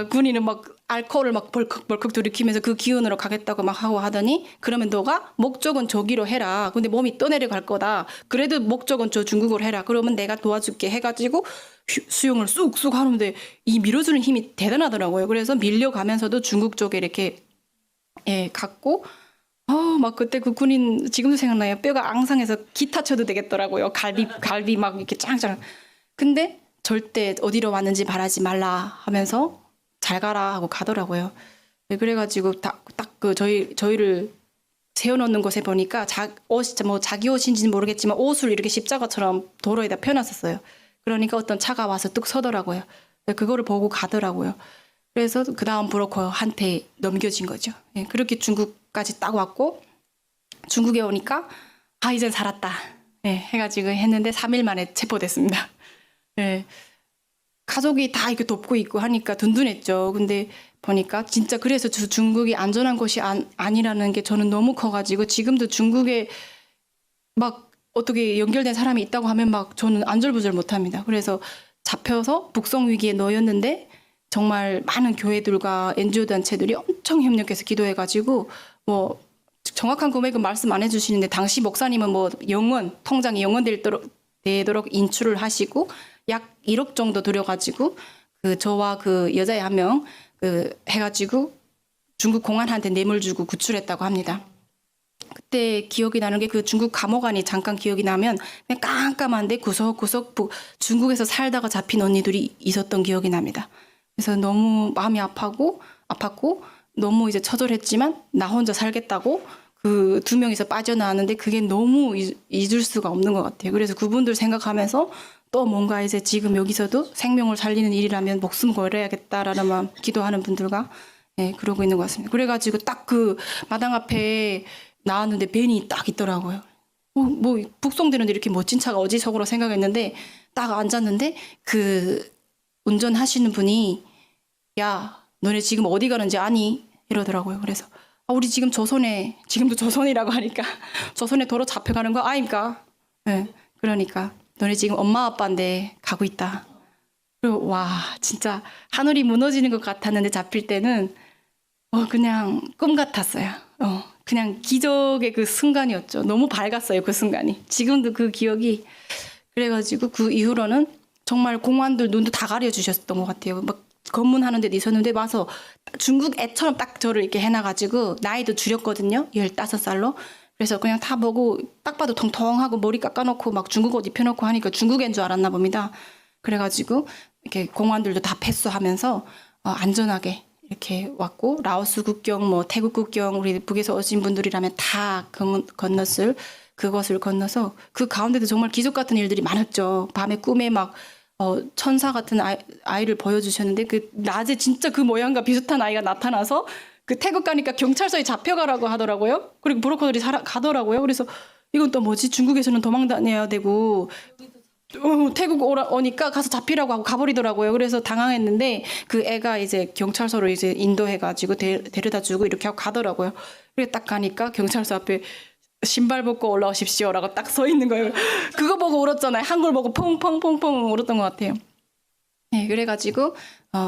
군인은 막 알코올을 막 벌컥 들이키면서 그 기운으로 가겠다고 막 하고 하더니 그러면 너가 목적은 저기로 해라. 근데 몸이 떠내려갈 거다. 그래도 목적은 저 중국으로 해라. 그러면 내가 도와줄게 해가지고 수영을 쑥쑥 하는데 이 밀어주는 힘이 대단하더라고요. 그래서 밀려가면서도 중국 쪽에 이렇게 갔고 막 그때 그 군인 지금도 생각나요. 뼈가 앙상해서 기타 쳐도 되겠더라고요. 갈비 막 이렇게 짱짱. 근데 절대 어디로 왔는지 말하지 말라 하면서 잘 가라 하고 가더라고요. 그래가지고 딱 그 저희를 세워놓는 곳에 보니까 자기 옷인지는 모르겠지만 옷을 이렇게 십자가처럼 도로에다 펴놨었어요. 그러니까 어떤 차가 와서 뚝 서더라고요. 그거를 보고 가더라고요. 그래서 그 다음 브로커한테 넘겨진 거죠. 예, 그렇게 중국까지 딱 왔고 중국에 오니까 이젠 살았다. 예, 해가지고 했는데 3일 만에 체포됐습니다. 예, 가족이 다 이렇게 돕고 있고 하니까 든든했죠. 근데 보니까 진짜 그래서 중국이 안전한 곳이 아니라는 게 저는 너무 커가지고 지금도 중국에 막 어떻게 연결된 사람이 있다고 하면 막 저는 안절부절 못합니다. 그래서 잡혀서 북송 위기에 놓였는데 정말 많은 교회들과 NGO 단체들이 엄청 협력해서 기도해가지고 뭐 정확한 금액은 말씀 안 해주시는데 당시 목사님은 뭐 통장이 영원 되도록 인출을 하시고 약 1억 정도 들여가지고 저와 그 여자애 한 명 해가지고 중국 공안한테 뇌물 주고 구출했다고 합니다. 그때 기억이 나는 게 그 중국 감옥 안이 잠깐 기억이 나면 그냥 깜깜한데 구석구석 중국에서 살다가 잡힌 언니들이 있었던 기억이 납니다. 그래서 너무 마음이 아팠고 너무 이제 처절했지만 나 혼자 살겠다고 그 2명이서 빠져나왔는데 그게 너무 잊을 수가 없는 것 같아요. 그래서 그분들 생각하면서 또 뭔가 이제 지금 여기서도 생명을 살리는 일이라면 목숨 걸어야겠다라는 마음 기도하는 분들과 그러고 있는 것 같습니다. 그래가지고 딱 그 마당 앞에 나왔는데 벤이 딱 있더라고요. 뭐 북송되는데 이렇게 멋진 차가 어디서구로 생각했는데 딱 앉았는데 그 운전하시는 분이 야 너네 지금 어디 가는지 아니? 이러더라고요. 그래서 우리 지금 지금도 조선이라고 하니까 조선에 도로 잡혀가는 거 아닙니까? 네, 그러니까 너네 지금 엄마 아빠인데 가고 있다. 그리고 와 진짜 하늘이 무너지는 것 같았는데 잡힐 때는 그냥 꿈 같았어요. 그냥 기적의 그 순간이었죠. 너무 밝았어요, 그 순간이. 지금도 그 기억이. 그래가지고 그 이후로는 정말 공안들 눈도 다 가려주셨던 것 같아요. 막 검문하는 데 있었는데 와서 중국 애처럼 딱 저를 이렇게 해놔가지고 나이도 줄였거든요. 15살로. 그래서 그냥 다 보고 딱 봐도 통통하고 머리 깎아놓고 막 중국 옷 입혀놓고 하니까 중국인 줄 알았나 봅니다. 그래가지고 이렇게 공안들도 다 패스하면서 안전하게 이렇게 왔고 라오스 국경, 뭐 태국 국경 우리 북에서 오신 분들이라면 다 건넜을 그것을 건너서 그 가운데도 정말 기적 같은 일들이 많았죠. 밤에 꿈에 막 천사 같은 아이를 보여주셨는데 그 낮에 진짜 그 모양과 비슷한 아이가 나타나서 그 태국 가니까 경찰서에 잡혀가라고 하더라고요. 그리고 브로커들이 가더라고요. 그래서 이건 또 뭐지? 중국에서는 도망 다녀야 되고 태국 오니까 가서 잡히라고 하고 가버리더라고요. 그래서 당황했는데 그 애가 이제 경찰서로 이제 인도해가지고 데려다 주고 이렇게 하고 가더라고요. 그리고 딱 가니까 경찰서 앞에 신발 벗고 올라오십시오라고 딱 서 있는 거예요. 그거 보고 울었잖아요. 한글 보고 펑펑펑펑 울었던 것 같아요. 네, 그래가지고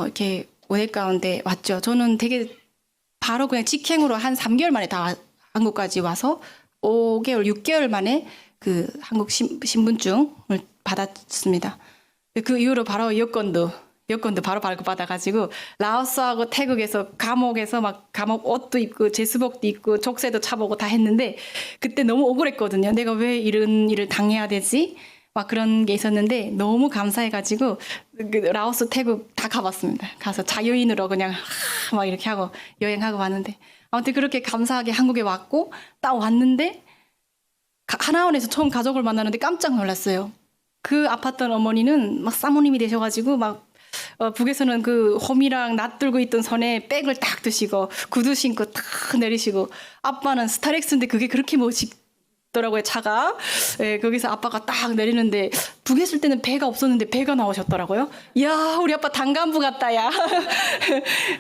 이렇게 오해 가운데 왔죠. 저는 되게 바로 그냥 직행으로 한 3개월 만에 다 한국까지 와서 5개월, 6개월 만에 그 한국 신분증을 받았습니다. 그 이후로 바로 여권도 바로 발급받아가지고 라오스하고 태국에서 감옥에서 막 감옥 옷도 입고 제수복도 입고 족쇄도 차보고 다 했는데 그때 너무 억울했거든요. 내가 왜 이런 일을 당해야 되지? 막 그런 게 있었는데 너무 감사해가지고 라오스, 태국 다 가봤습니다. 가서 자유인으로 그냥 막 이렇게 하고 여행하고 왔는데 아무튼 그렇게 감사하게 한국에 왔고 딱 왔는데 하나원에서 처음 가족을 만나는데 깜짝 놀랐어요. 그 아팠던 어머니는 막 사모님이 되셔가지고 막 북에서는 그 홈이랑 낯들고 있던 손에 백을 딱 드시고 구두 신고 탁 내리시고 아빠는 스타렉스인데 그게 그렇게 멋있더라고요. 차가. 예, 거기서 아빠가 딱 내리는데 북에 있을 때는 배가 없었는데 배가 나오셨더라고요. 이야 우리 아빠 단간부 같다 야.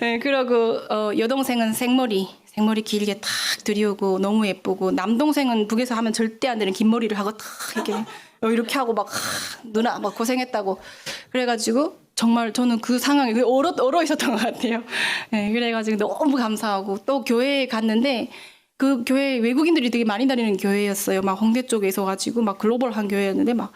예, 그러고 여동생은 생머리 길게 탁 들이우고 너무 예쁘고 남동생은 북에서 하면 절대 안 되는 긴 머리를 하고 탁 이렇게 하고 막 누나 막 고생했다고 그래가지고 정말 저는 그 상황에 얼어 있었던 것 같아요. 네, 그래가지고 너무 감사하고 또 교회에 갔는데 그 교회 외국인들이 되게 많이 다니는 교회였어요. 막 홍대 쪽에 있어가지고 막 글로벌한 교회였는데 막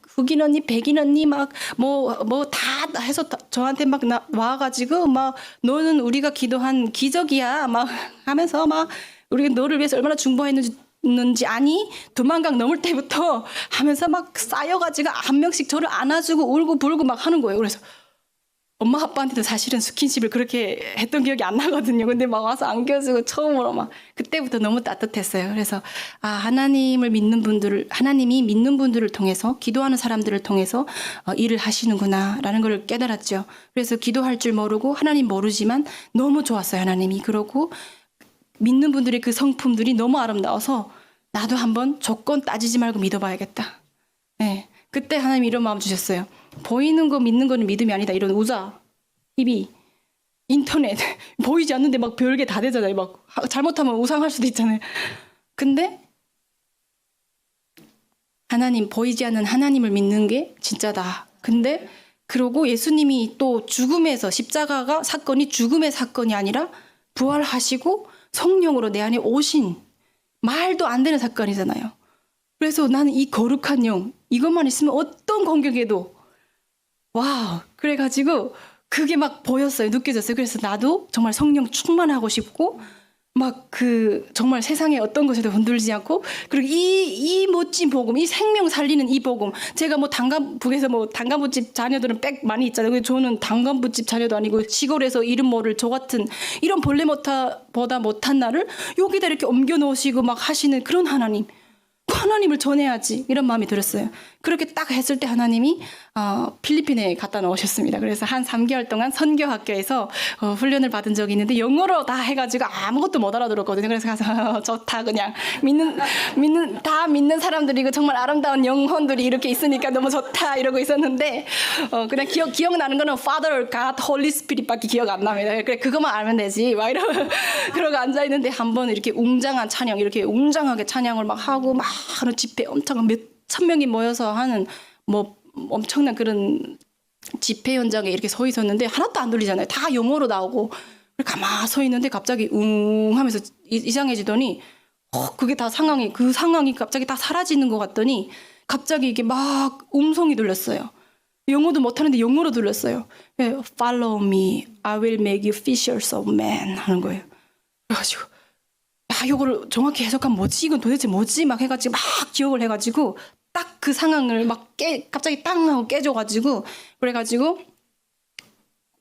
흑인 언니, 백인 언니 막 뭐 다 해서 저한테 막 와가지고 막 너는 우리가 기도한 기적이야 막 하면서 막 우리가 너를 위해서 얼마나 중보했는지 아니? 두만강 넘을 때부터 하면서 막 쌓여가지고 한 명씩 저를 안아주고 울고 불고 막 하는 거예요. 그래서 엄마 아빠한테도 사실은 스킨십을 그렇게 했던 기억이 안 나거든요. 근데 막 와서 안겨주고 처음으로 막 그때부터 너무 따뜻했어요. 그래서 하나님이 믿는 분들을 통해서 기도하는 사람들을 통해서 일을 하시는구나라는 걸 깨달았죠. 그래서 기도할 줄 모르고 하나님 모르지만 너무 좋았어요. 하나님이. 그러고 믿는 분들의 그 성품들이 너무 아름다워서 나도 한번 조건 따지지 말고 믿어봐야겠다. 네. 그때 하나님이 이런 마음 주셨어요. 보이는 거 믿는 거는 믿음이 아니다. 이런 우자, TV, 인터넷 보이지 않는데 막 별게 다 되잖아요. 막 잘못하면 우상할 수도 있잖아요. 근데 하나님, 보이지 않는 하나님을 믿는 게 진짜다. 근데 그러고 예수님이 또 죽음에서 십자가가 사건이 죽음의 사건이 아니라 부활하시고 성령으로 내 안에 오신 말도 안 되는 사건이잖아요. 그래서 나는 이 거룩한 영 이것만 있으면 어떤 공격에도 와우. 그래가지고 그게 막 보였어요. 느껴졌어요. 그래서 나도 정말 성령 충만하고 싶고 막 정말 세상의 어떤 것에도 흔들리지 않고 그리고 이 멋진 복음, 이 생명 살리는 이 복음. 제가 북에서 단간부집 자녀들은 빽 많이 있잖아요. 근데 저는 단간부집 자녀도 아니고 시골에서 이름 모를 저 같은 이런 보다 못한 나를 여기다 이렇게 옮겨 놓으시고 막 하시는 그런 하나님을 전해야지 이런 마음이 들었어요. 그렇게 딱 했을 때 하나님이 필리핀에 갖다 놓으셨습니다. 그래서 한 3개월 동안 선교학교에서 훈련을 받은 적이 있는데 영어로 다 해가지고 아무것도 못 알아들었거든요. 그래서 가서 좋다 그냥 믿는 사람들이고 정말 아름다운 영혼들이 이렇게 있으니까 너무 좋다 이러고 있었는데 그냥 기억나는 거는 Father, God, Holy Spirit밖에 기억 안 납니다. 그래 그것만 알면 되지 막 그러고 앉아 있는데 한번 이렇게 웅장한 찬양 이렇게 웅장하게 찬양을 막 하고 막 하는 집회 엄청 몇천 명이 모여서 하는 엄청난 그런 집회 현장에 이렇게 서 있었는데 하나도 안 들리잖아요. 다 영어로 나오고 가만히 서 있는데 갑자기 웅 하면서 이상해지더니 그게 다 그 상황이 갑자기 다 사라지는 것 같더니 갑자기 이게 막 음성이 들렸어요. 영어도 못하는데 영어로 들렸어요. Follow me, I will make you fishers of men 하는 거예요. 그래가지고 이거를 정확히 해석하면 뭐지? 이건 도대체 뭐지? 막 해가지고 막 기억을 해가지고 딱 그 상황을 막 갑자기 땅 하고 깨져가지고 그래가지고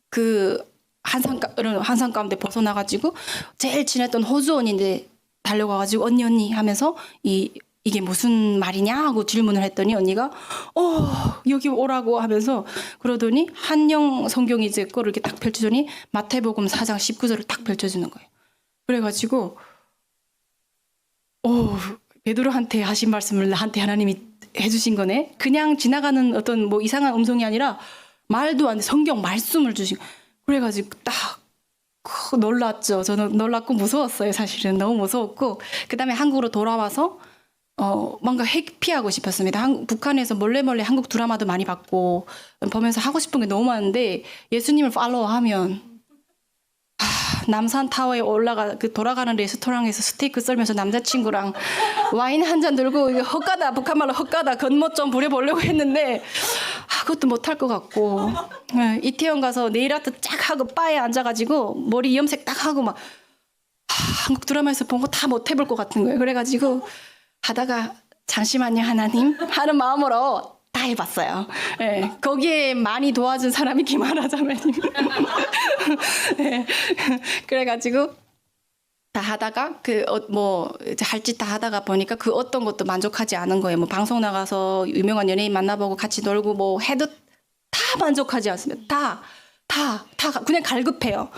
그 한산 가운데 벗어나가지고 제일 친했던 호주 언니인데 달려가가지고 언니 하면서 이게 무슨 말이냐 하고 질문을 했더니 언니가 여기 오라고 하면서 그러더니 한영 성경이 이제 거를 이렇게 딱 펼쳐주니 마태복음 4장 19절을 딱 펼쳐주는 거예요. 그래가지고 베드로한테 하신 말씀을 나한테 하나님이 해주신 거네. 그냥 지나가는 어떤 이상한 음성이 아니라 말도 안 돼. 성경 말씀을 주신. 그래가지고 딱 놀랐죠. 저는 놀랐고 무서웠어요. 사실은 너무 무서웠고 그 다음에 한국으로 돌아와서 뭔가 회피하고 싶었습니다. 북한에서 몰래 한국 드라마도 많이 봤고 보면서 하고 싶은 게 너무 많은데 예수님을 팔로우하면 남산 타워에 돌아가는 레스토랑에서 스테이크 썰면서 남자친구랑 와인 한 잔 들고 헛가다 북한말로 헛가다 겉멋 좀 부려보려고 했는데 그것도 못할 것 같고 이태원 가서 네일 아트 쫙 하고 바에 앉아가지고 머리 염색 딱 하고 막 한국 드라마에서 본 거 다 못 해볼 것 같은 거예요. 그래가지고 하다가 잠시만요 하나님 하는 마음으로 다 해봤어요. 네, 거기에 많이 도와준 사람이 김하나 자매님. 네, 그래가지고 다 하다가 할 짓 다 하다가 보니까 그 어떤 것도 만족하지 않은 거예요. 방송 나가서 유명한 연예인 만나보고 같이 놀고 해도 다 만족하지 않습니다. 다 그냥 갈급해요.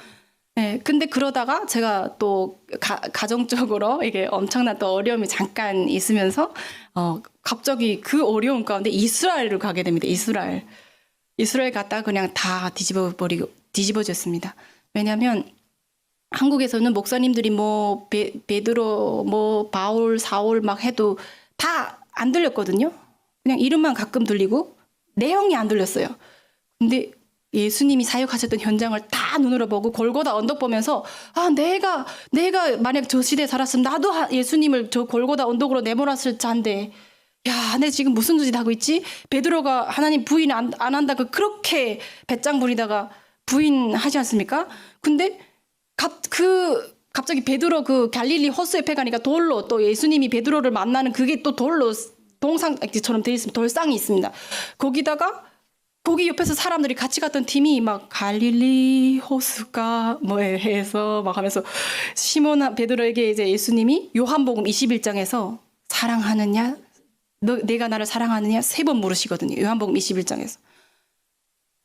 네, 근데 그러다가 제가 또 가정적으로 이게 엄청난 또 어려움이 잠깐 있으면서 갑자기 그 어려움 가운데 이스라엘을 가게 됩니다. 이스라엘 갔다가 그냥 다 뒤집어졌습니다. 왜냐하면 한국에서는 목사님들이 베드로 바울 사울 막 해도 다 안 들렸거든요. 그냥 이름만 가끔 들리고 내용이 안 들렸어요. 근데 예수님이 사역하셨던 현장을 다 눈으로 보고 골고다 언덕 보면서 내가 만약 저 시대에 살았으면 나도 예수님을 저 골고다 언덕으로 내몰았을 잔데 내 지금 무슨 짓 하고 있지? 베드로가 하나님 부인 안 한다고 그렇게 배짱 부리다가 부인하지 않습니까? 근데 갑자기 베드로 그 갈릴리 호수 옆에 가니까 돌로 또 예수님이 베드로를 만나는 그게 또 돌로 동상처럼 되어 있으면 돌상이 있습니다. 거기다가 거기 옆에서 사람들이 같이 갔던 팀이 막 갈릴리 호수가 뭐 해서 막 하면서 시몬 베드로에게 이제 예수님이 요한복음 21장에서 사랑하느냐 내가 나를 사랑하느냐 3번 물으시거든요. 요한복음 21장에서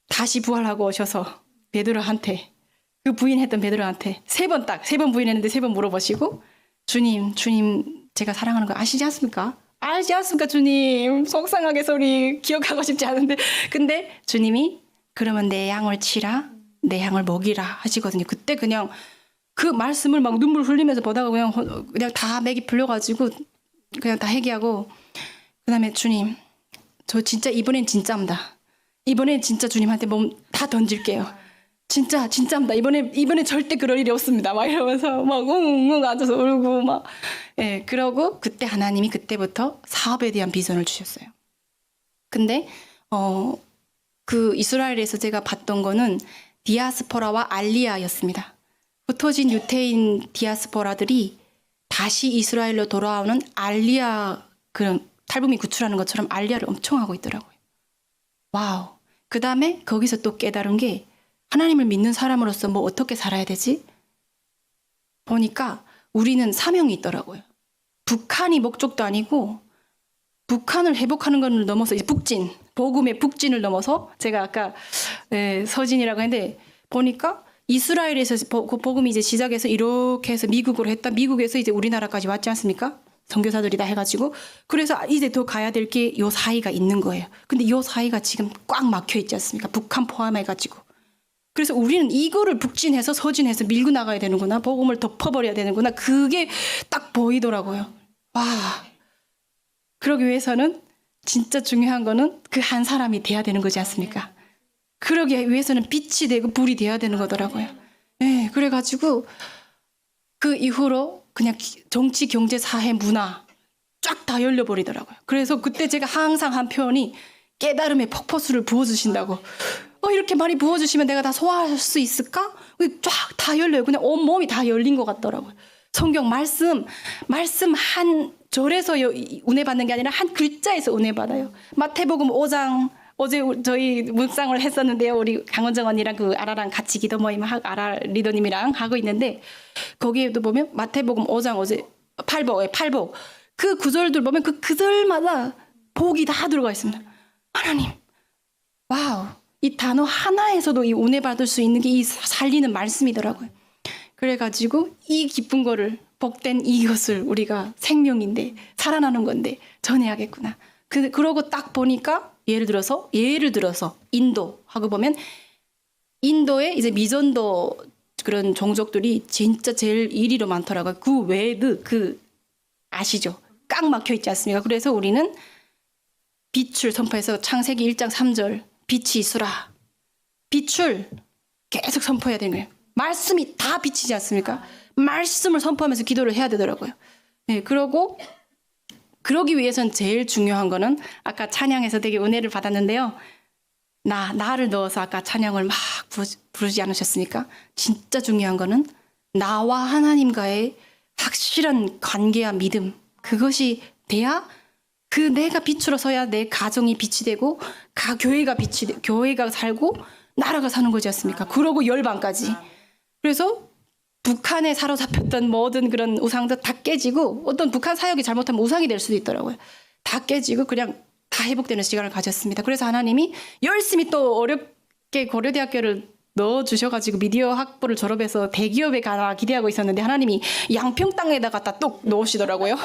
다시 부활하고 오셔서 베드로한테 그 부인했던 베드로한테 3번 부인했는데 3번 물어보시고 주님 제가 사랑하는 거 아시지 않습니까? 알지 않습니까 주님? 속상하게 소리 기억하고 싶지 않은데 근데 주님이 그러면 내 양을 치라 내 양을 먹이라 하시거든요. 그때 그냥 그 말씀을 막 눈물 흘리면서 보다가 그냥 다 맥이 풀려가지고 그냥 다 회개하고 그다음에 주님 저 진짜 이번엔 진짜입니다. 이번엔 진짜 주님한테 몸 다 던질게요. 진짜입니다. 이번에 절대 그럴 일이 없습니다. 막 이러면서 막 웅웅 앉아서 울고 막 예, 그러고 그때 하나님이 그때부터 사업에 대한 비전을 주셨어요. 근데 그 이스라엘에서 제가 봤던 거는 디아스포라와 알리아였습니다. 흩어진 유태인 디아스포라들이 다시 이스라엘로 돌아오는 알리아 그런 탈북민 구출하는 것처럼 알리아를 엄청 하고 있더라고요. 와우. 그 다음에 거기서 또 깨달은 게 하나님을 믿는 사람으로서 뭐 어떻게 살아야 되지? 보니까 우리는 사명이 있더라고요. 북한이 목적도 아니고 북한을 회복하는 걸 넘어서 이제 북진, 복음의 북진을 넘어서 제가 아까 서진이라고 했는데 보니까 이스라엘에서 복음이 이제 시작해서 이렇게 해서 미국으로 했다. 미국에서 이제 우리나라까지 왔지 않습니까? 선교사들이 다 해가지고 그래서 이제 더 가야 될 게 요 사이가 있는 거예요. 근데 요 사이가 지금 꽉 막혀 있지 않습니까? 북한 포함해가지고. 그래서 우리는 이거를 북진해서 서진해서 밀고 나가야 되는구나. 복음을 덮어버려야 되는구나. 그게 딱 보이더라고요. 와. 그러기 위해서는 진짜 중요한 거는 그 한 사람이 돼야 되는 거지 않습니까? 그러기 위해서는 빛이 되고 불이 돼야 되는 거더라고요. 네, 그래가지고 그 이후로 그냥 정치, 경제, 사회, 문화 쫙 다 열려버리더라고요. 그래서 그때 제가 항상 한 표현이 깨달음의 폭포수를 부어주신다고. 이렇게 많이 부어주시면 내가 다 소화할 수 있을까? 쫙 다 열려요. 그냥 온몸이 다 열린 것 같더라고요. 성경 말씀 한 절에서 은혜 받는 게 아니라 한 글자에서 은혜 받아요. 마태복음 5장 어제 저희 묵상을 했었는데요. 우리 강원정 언니랑 그 아라랑 같이 기도 모임 아라 리더님이랑 하고 있는데 거기에도 보면 마태복음 5장 어제 팔복 그 구절들 보면 그 구절마다 복이 다 들어가 있습니다. 하나님, 와우, 이 단어 하나에서도 이 은혜 받을 수 있는 게 이 살리는 말씀이더라고요. 그래가지고 이 기쁜 거를 복된 이것을 우리가 생명인데 살아나는 건데 전해야겠구나. 그러고 딱 보니까 예를 들어서 인도 하고 보면 인도에 이제 미전도 그런 종족들이 진짜 제일 1위로 많더라고요. 그 외에도 그 아시죠? 꽉 막혀 있지 않습니까? 그래서 우리는 빛을 선포해서 창세기 1장 3절 빛이 있으라. 빛을 계속 선포해야 되는 거예요. 말씀이 다 빛이지 않습니까? 말씀을 선포하면서 기도를 해야 되더라고요. 네, 그러기 위해서는 제일 중요한 거는 아까 찬양에서 되게 은혜를 받았는데요. 나를 넣어서 아까 찬양을 막 부르지 않으셨습니까? 진짜 중요한 거는 나와 하나님과의 확실한 관계와 믿음. 그것이 돼야 그 내가 빛으로 서야 내 가정이 빛이 되고 교회가 살고 나라가 사는 거지 않습니까? 그러고 열방까지. 그래서 북한에 사로잡혔던 모든 그런 우상도 다 깨지고 어떤 북한 사역이 잘못하면 우상이 될 수도 있더라고요. 다 깨지고 그냥 다 회복되는 시간을 가졌습니다. 그래서 하나님이 열심히 또 어렵게 고려대학교를 넣어주셔가지고 미디어 학부를 졸업해서 대기업에 가나 기대하고 있었는데 하나님이 양평 땅에다 갖다 또 넣으시더라고요.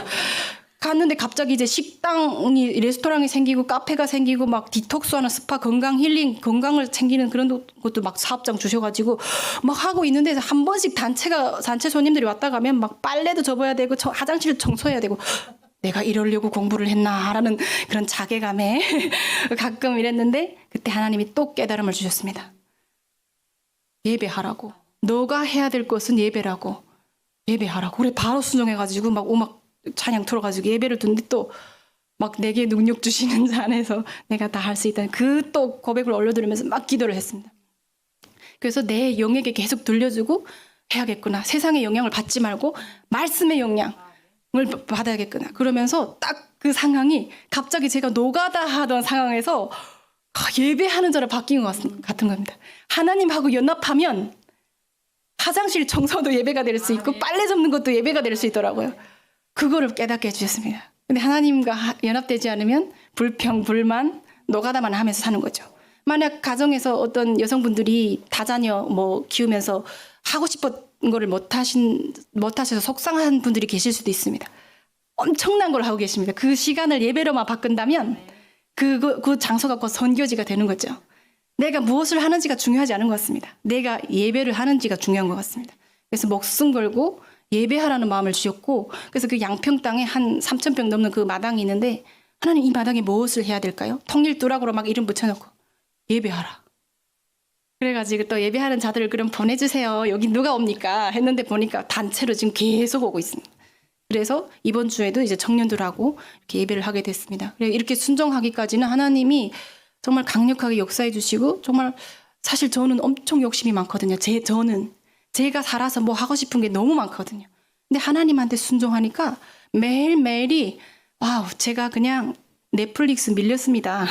갔는데 갑자기 이제 식당이 레스토랑이 생기고 카페가 생기고 막 디톡스하는 스파 건강 힐링 건강을 챙기는 그런 것도 막 사업장 주셔가지고 막 하고 있는데 한 번씩 단체 손님들이 왔다 가면 막 빨래도 접어야 되고 화장실 청소해야 되고 내가 이러려고 공부를 했나라는 그런 자괴감에 가끔 이랬는데 그때 하나님이 또 깨달음을 주셨습니다. 예배하라고. 너가 해야 될 것은 예배라고. 예배하라고. 그래 바로 순종해가지고 막 음악 찬양 틀어가지고 예배를 듣는데 또 막 내게 능력 주시는 자 안에서 내가 다 할 수 있다는 그 또 고백을 올려드리면서 막 기도를 했습니다. 그래서 내 영에게 계속 들려주고 해야겠구나. 세상의 영향을 받지 말고 말씀의 영향을 받아야겠구나. 그러면서 딱 그 상황이 갑자기 제가 노가다 하던 상황에서 예배하는 자로 바뀐 것 같은 겁니다. 하나님하고 연합하면 화장실 청소도 예배가 될 수 있고 빨래 접는 것도 예배가 될 수 있더라고요. 그거를 깨닫게 해주셨습니다. 근데 하나님과 연합되지 않으면 불평, 불만, 노가다만 하면서 사는 거죠. 만약 가정에서 어떤 여성분들이 다자녀 뭐 키우면서 하고 싶었던 거를 못하셔서 속상한 분들이 계실 수도 있습니다. 엄청난 걸 하고 계십니다. 그 시간을 예배로만 바꾼다면 그 장소가 곧 선교지가 되는 거죠. 내가 무엇을 하는지가 중요하지 않은 것 같습니다. 내가 예배를 하는지가 중요한 것 같습니다. 그래서 목숨 걸고 예배하라는 마음을 주셨고, 그래서 그 양평 땅에 한 3,000평 넘는 그 마당이 있는데, 하나님 이 마당에 무엇을 해야 될까요? 통일두락으로 막 이름 붙여놓고 예배하라. 그래가지고 또 예배하는 자들을 그럼 보내주세요. 여기 누가 옵니까? 했는데 보니까 단체로 지금 계속 오고 있습니다. 그래서 이번 주에도 이제 청년들하고 이렇게 예배를 하게 됐습니다. 이렇게 순종하기까지는 하나님이 정말 강력하게 역사해 주시고, 정말 사실 저는 엄청 욕심이 많거든요. 저는 제가 살아서 뭐 하고 싶은 게 너무 많거든요. 근데 하나님한테 순종하니까 매일매일이 와우, 제가 그냥 넷플릭스 밀렸습니다.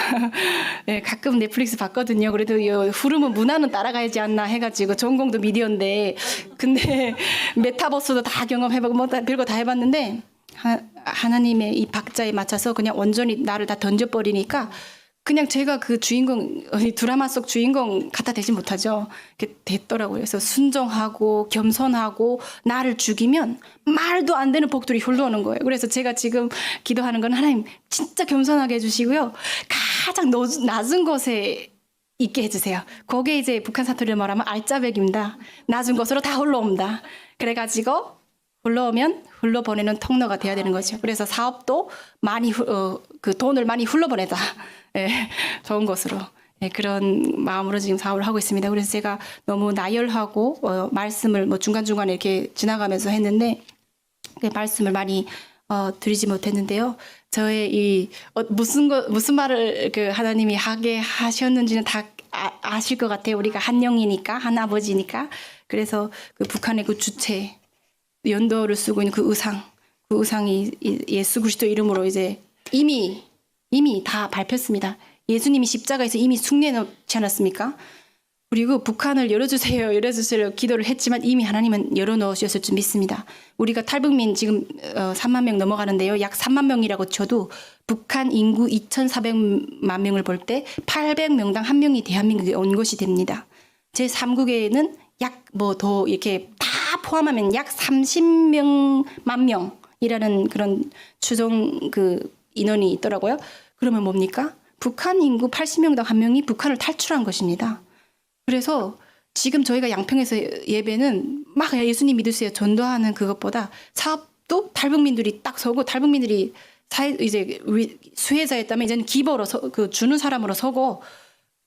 네, 가끔 넷플릭스 봤거든요. 그래도 흐름은 문화는 따라가야지 않나 해가지고, 전공도 미디어인데, 근데 메타버스도 다 경험해보고 뭐 별거 다 해봤는데, 하나님의 이 박자에 맞춰서 그냥 온전히 나를 다 던져버리니까 그냥 제가 그 주인공, 드라마 속 주인공 갖다 대지 못하죠. 이렇게 됐더라고요. 그래서 순종하고 겸손하고 나를 죽이면 말도 안 되는 복들이 흘러오는 거예요. 그래서 제가 지금 기도하는 건 하나님 진짜 겸손하게 해주시고요. 가장 낮은 곳에 있게 해주세요. 거기에 이제 북한 사투리를 말하면 알짜배기입니다. 낮은 곳으로 다 흘러옵니다. 그래가지고 흘러오면 흘러보내는 통로가 돼야 되는 거죠. 그래서 사업도 많이 그 돈을 많이 흘러보내다. 네, 좋은 것으로. 네, 그런 마음으로 지금 사업을 하고 있습니다. 그래서 제가 너무 나열하고 말씀을 뭐 중간중간에 이렇게 지나가면서 했는데 말씀을 많이 드리지 못했는데요. 저의 이 무슨 말을 그 하나님이 하게 하셨는지는 다 아실 것 같아요. 우리가 한 영이니까, 한 아버지니까. 그래서 그 북한의 그 주체, 연도를 쓰고 있는 그 의상이 예수 그리스도 이름으로 이제 이미 다 밟혔습니다. 예수님이 십자가에서 이미 숭례해 놓지 않았습니까? 그리고 북한을 열어주세요 기도를 했지만 이미 하나님은 열어놓으셨을 줄 믿습니다. 우리가 탈북민 지금 3만 명 넘어가는데요. 약 3만 명이라고 쳐도 북한 인구 2,400만 명을 볼 때 800명당 한 명이 대한민국에 온 것이 됩니다. 제3국에는 약 뭐 더 이렇게 다 포함하면 약 30만 명이라는 그런 추정 그 인원이 있더라고요. 그러면 뭡니까? 북한 인구 80명당 한 명이 북한을 탈출한 것입니다. 그래서 지금 저희가 양평에서 예배는 막 예수님 믿으세요 전도하는 그것보다 사업도 탈북민들이 딱 서고, 탈북민들이 이제 수혜자였다면 이제는 기버로 그 주는 사람으로 서고,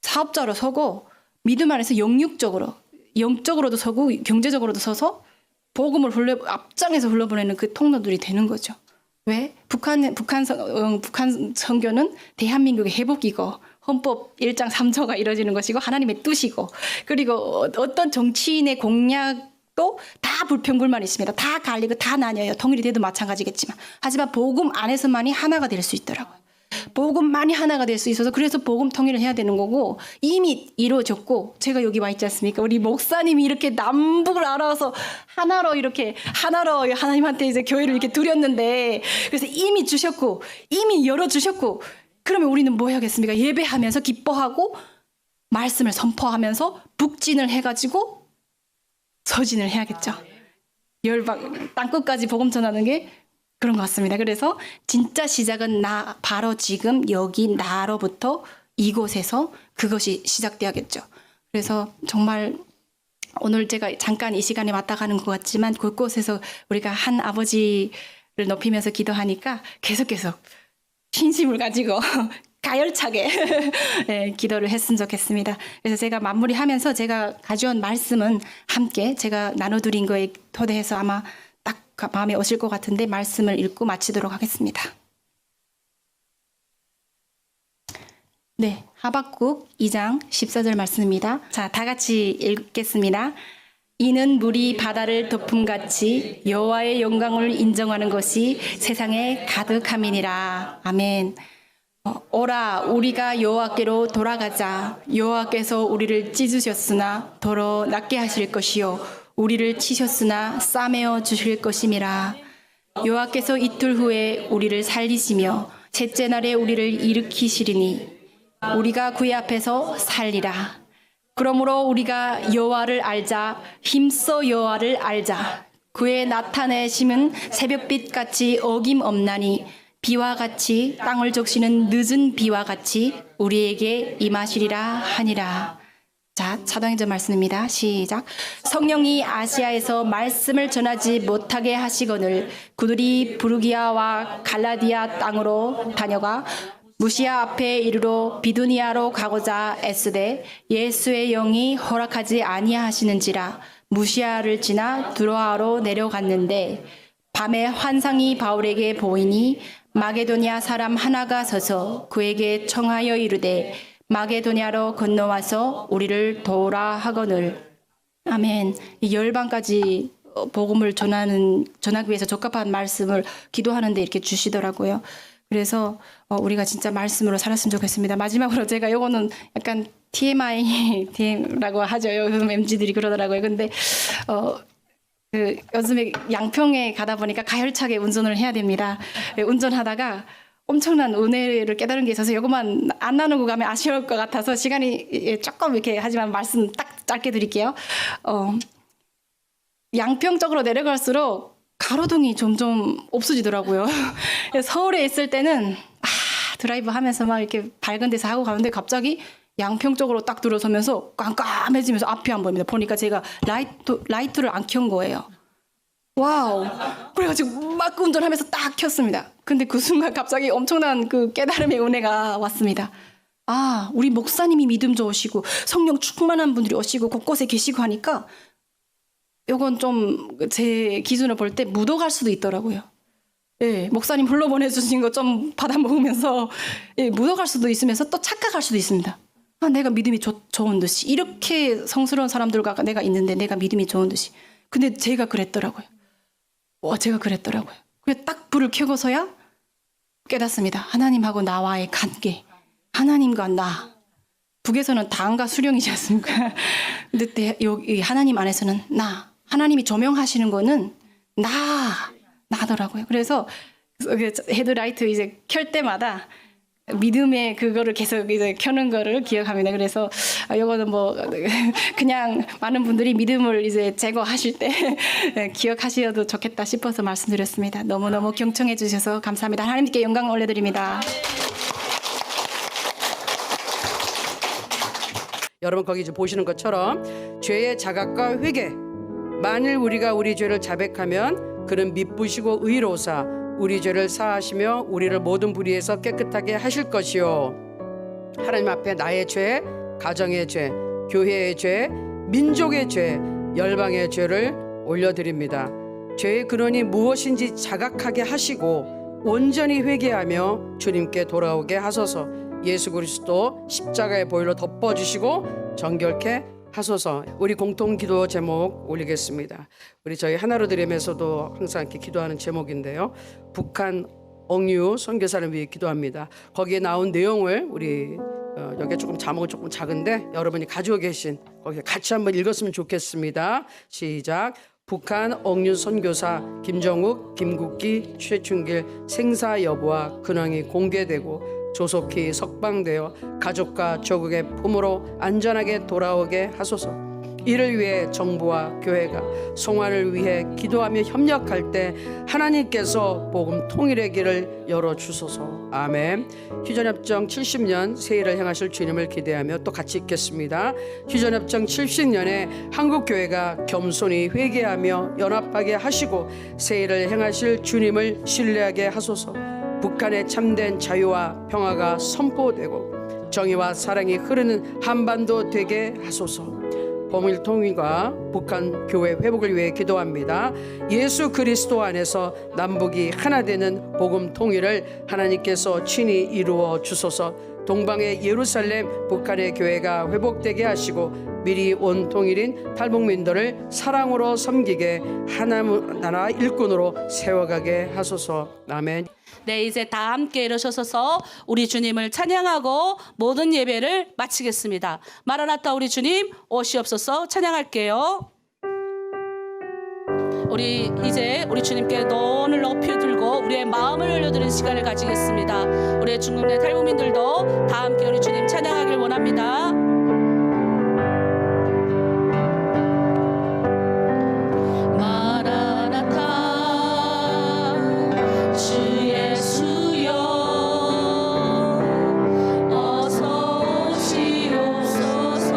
사업자로 서고, 믿음 안에서 영적으로도 서고 경제적으로도 서서 복음을 앞장에서 흘러보내는 그 통로들이 되는 거죠. 왜? 북한 선교는 대한민국의 회복이고 헌법 1장 3조가 이루어지는 것이고 하나님의 뜻이고, 그리고 어떤 정치인의 공약도 다 불평불만이 있습니다. 다 갈리고 다 나뉘어요. 통일이 돼도 마찬가지겠지만. 하지만 복음 안에서만이 하나가 될 수 있더라고요. 복음만이 하나가 될 수 있어서 그래서 복음 통일을 해야 되는 거고, 이미 이루어졌고, 제가 여기 와 있지 않습니까? 우리 목사님이 이렇게 남북을 알아서 하나로 하나님한테 이제 교회를 이렇게 드렸는데, 그래서 이미 주셨고 이미 열어주셨고, 그러면 우리는 뭐 해야겠습니까? 예배하면서 기뻐하고 말씀을 선포하면서 북진을 해가지고 서진을 해야겠죠. 땅끝까지 복음 전하는 게 그런 것 같습니다. 그래서 진짜 시작은 바로 지금 여기 나로부터 이곳에서 그것이 시작돼야겠죠. 그래서 정말 오늘 제가 잠깐 이 시간에 왔다 가는 것 같지만 곳곳에서 우리가 한 아버지를 높이면서 기도하니까 계속 신심을 가지고 가열차게 네, 기도를 했으면 좋겠습니다. 그래서 제가 마무리하면서 제가 가져온 말씀은 함께 제가 나눠드린 거에 토대해서 아마 딱 마음에 오실 것 같은데 말씀을 읽고 마치도록 하겠습니다. 네, 하박국 2장 14절 말씀입니다. 자, 다 같이 읽겠습니다. 이는 물이 바다를 덮음같이 여호와의 영광을 인정하는 것이 세상에 가득함이니라. 아멘. 오라 우리가 여호와께로 돌아가자. 여호와께서 우리를 찢으셨으나 더러 낫게 하실 것이요 우리를 치셨으나 싸매어 주실 것임이라. 여호와께서 이틀 후에 우리를 살리시며 셋째 날에 우리를 일으키시리니 우리가 그의 앞에서 살리라. 그러므로 우리가 여호와를 알자. 힘써 여호와를 알자. 그의 나타내심은 새벽빛 같이 어김없나니 비와 같이 땅을 적시는 늦은 비와 같이 우리에게 임하시리라 하니라. 자, 사도행전 말씀입니다. 시작. 성령이 아시아에서 말씀을 전하지 못하게 하시거늘 그들이 부르기아와 갈라디아 땅으로 다녀가 무시아 앞에 이르러 비두니아로 가고자 애쓰되 예수의 영이 허락하지 아니하시는지라 무시아를 지나 드로아로 내려갔는데 밤에 환상이 바울에게 보이니 마게도냐 사람 하나가 서서 그에게 청하여 이르되 마게도냐로 건너와서 우리를 도우라 하거늘. 아멘. 이 열방까지 복음을 전하기 위해서 적합한 말씀을 기도하는데 이렇게 주시더라고요. 그래서 우리가 진짜 말씀으로 살았으면 좋겠습니다. 마지막으로 제가 요거는 약간 TMI라고 하죠. 요즘 MZ들이 그러더라고요. 근데 요즘에 양평에 가다 보니까 가열차게 운전을 해야 됩니다. 운전하다가 엄청난 은혜를 깨달은 게 있어서 이것만 안 나누고 가면 아쉬울 것 같아서 시간이 조금 이렇게 하지만 말씀 딱 짧게 드릴게요. 양평 쪽으로 내려갈수록 가로등이 점점 없어지더라고요. 서울에 있을 때는 드라이브 하면서 막 이렇게 밝은 데서 하고 가는데 갑자기 양평 쪽으로 딱 들어서면서 깜깜해지면서 앞이 안 보입니다. 보니까 제가 라이트를 안 켠 거예요. 와우. 그래가지고 막 운전하면서 딱 켰습니다. 근데 그 순간 갑자기 엄청난 그 깨달음의 은혜가 왔습니다. 우리 목사님이 믿음 좋으시고 성령 충만한 분들이 오시고 곳곳에 계시고 하니까 요건 좀 제 기준으로 볼 때 묻어갈 수도 있더라고요. 예, 목사님 흘러보내주신 거 좀 받아 먹으면서 묻어갈 수도 있으면서 또 착각할 수도 있습니다. 내가 믿음이 좋은 듯이 이렇게 성스러운 사람들과 내가 있는데 내가 믿음이 좋은 듯이. 근데 제가 그랬더라고요. 제가 그랬더라고요. 그래서 딱 불을 켜고서야 깨닫습니다. 하나님하고 나와의 관계, 하나님과 나. 북에서는 당과 수령이지 않습니까? 근데 여기 하나님 안에서는 나. 하나님이 조명하시는 거는 나더라고요. 그래서 헤드라이트 이제 켤 때마다 믿음의 그거를 계속 이제 켜는 거를 기억합니다. 그래서 이거는 뭐 그냥 많은 분들이 믿음을 이제 제거하실 때 기억하셔도 좋겠다 싶어서 말씀드렸습니다. 너무너무 경청해 주셔서 감사합니다. 하나님께 영광 올려드립니다. 여러분 거기 이제 보시는 것처럼 죄의 자각과 회개. 만일 우리가 우리 죄를 자백하면 그는 미쁘시고 의로우사 우리 죄를 사하시며 우리를 모든 불의에서 깨끗하게 하실 것이요. 하나님 앞에 나의 죄, 가정의 죄, 교회의 죄, 민족의 죄, 열방의 죄를 올려드립니다. 죄의 근원이 무엇인지 자각하게 하시고 온전히 회개하며 주님께 돌아오게 하소서. 예수 그리스도 십자가의 보혈로 덮어주시고 정결케 하소서. 우리 공통 기도 제목 올리겠습니다. 우리 저희 하나로 드림에서도 항상 이렇게 기도하는 제목인데요. 북한 억류 선교사를 위해 기도합니다. 거기에 나온 내용을 우리 여기 조금 자막은 조금 작은데 여러분이 가지고 계신 거기 같이 한번 읽었으면 좋겠습니다. 시작. 북한 억류 선교사 김정욱, 김국기, 최춘길 생사 여부와 근황이 공개되고 조속히 석방되어 가족과 조국의 품으로 안전하게 돌아오게 하소서. 이를 위해 정부와 교회가 송환을 위해 기도하며 협력할 때 하나님께서 복음 통일의 길을 열어주소서. 아멘. 휴전협정 70년 새해를 향하실 주님을 기대하며 또 같이 읽겠습니다. 휴전협정 70년에 한국교회가 겸손히 회개하며 연합하게 하시고 새해를 향하실 주님을 신뢰하게 하소서. 북한의 참된 자유와 평화가 선포되고 정의와 사랑이 흐르는 한반도 되게 하소서. 범일 통일과 북한 교회 회복을 위해 기도합니다. 예수 그리스도 안에서 남북이 하나 되는 복음 통일을 하나님께서 친히 이루어 주소서. 동방의 예루살렘 북한의 교회가 회복되게 하시고 미리 온 통일인 탈북민들을 사랑으로 섬기게 하나나라 일꾼으로 세워가게 하소서. 아멘. 네, 이제 다 함께 일어서서 우리 주님을 찬양하고 모든 예배를 마치겠습니다. 마라나타 우리 주님 오시옵소서 찬양할게요. 우리 이제 우리 주님께 눈을 높이 들고 우리의 마음을 올려드리는 시간을 가지겠습니다. 우리의 중국 내 탈북민들도 다 함께 우리 주님 찬양하길 원합니다. 마라나타 주 예수여 어서 오시옵소서.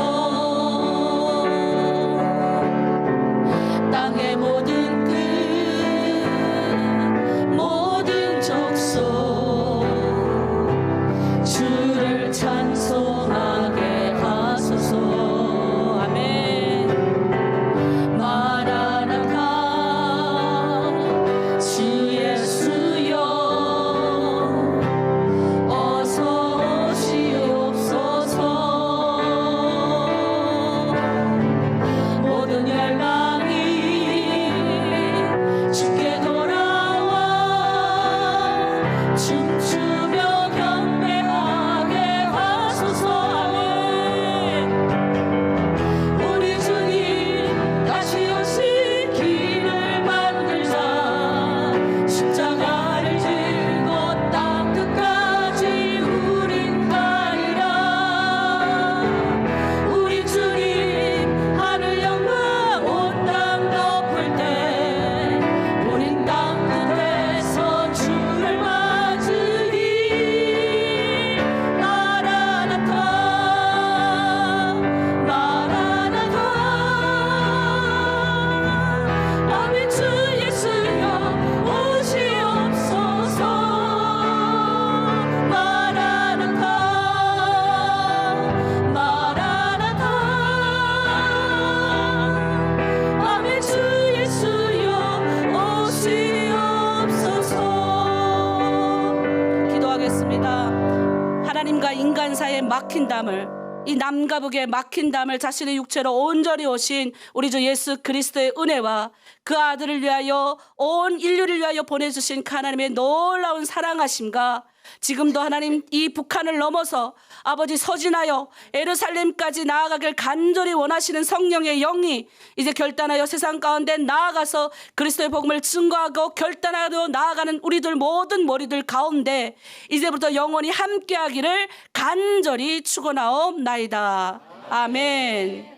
땅의 모든 끝 모든 족속 주를 찬송하게 하소서. 아멘. 마라나타 주 예수여 어서 오시옵소서. 모든 열망이 주께 돌아와 춤추며 경배하게 하소서. 아멘. 우리 주님 다시 오실 길을 만들자. 십자가를 들고 땅 끝까지 우린 가리라. 우리 주님 하늘 영광 온 땅 덮을 때 우린 땅 끝에서 주를 맞으리. 마라나타 마라나타. 아멘. 주 예수여 오시옵소서. 마라나타 마라나타. 아멘. 주 예수여 오시옵소서. 기도하겠습니다. 하나님과 인간 사이에 막힌 담을, 이 남과 북의 막힌 담을 자신의 육체로 온전히 오신 우리 주 예수 그리스도의 은혜와 그 아들을 위하여 온 인류를 위하여 보내주신 그 하나님의 놀라운 사랑하심과 지금도 하나님 이 북한을 넘어서 아버지 서진하여 예루살렘까지 나아가길 간절히 원하시는 성령의 영이 이제 결단하여 세상 가운데 나아가서 그리스도의 복음을 증거하고 결단하여 나아가는 우리들 모든 머리들 가운데 이제부터 영원히 함께하기를 간절히 축원하옵나이다. 아멘.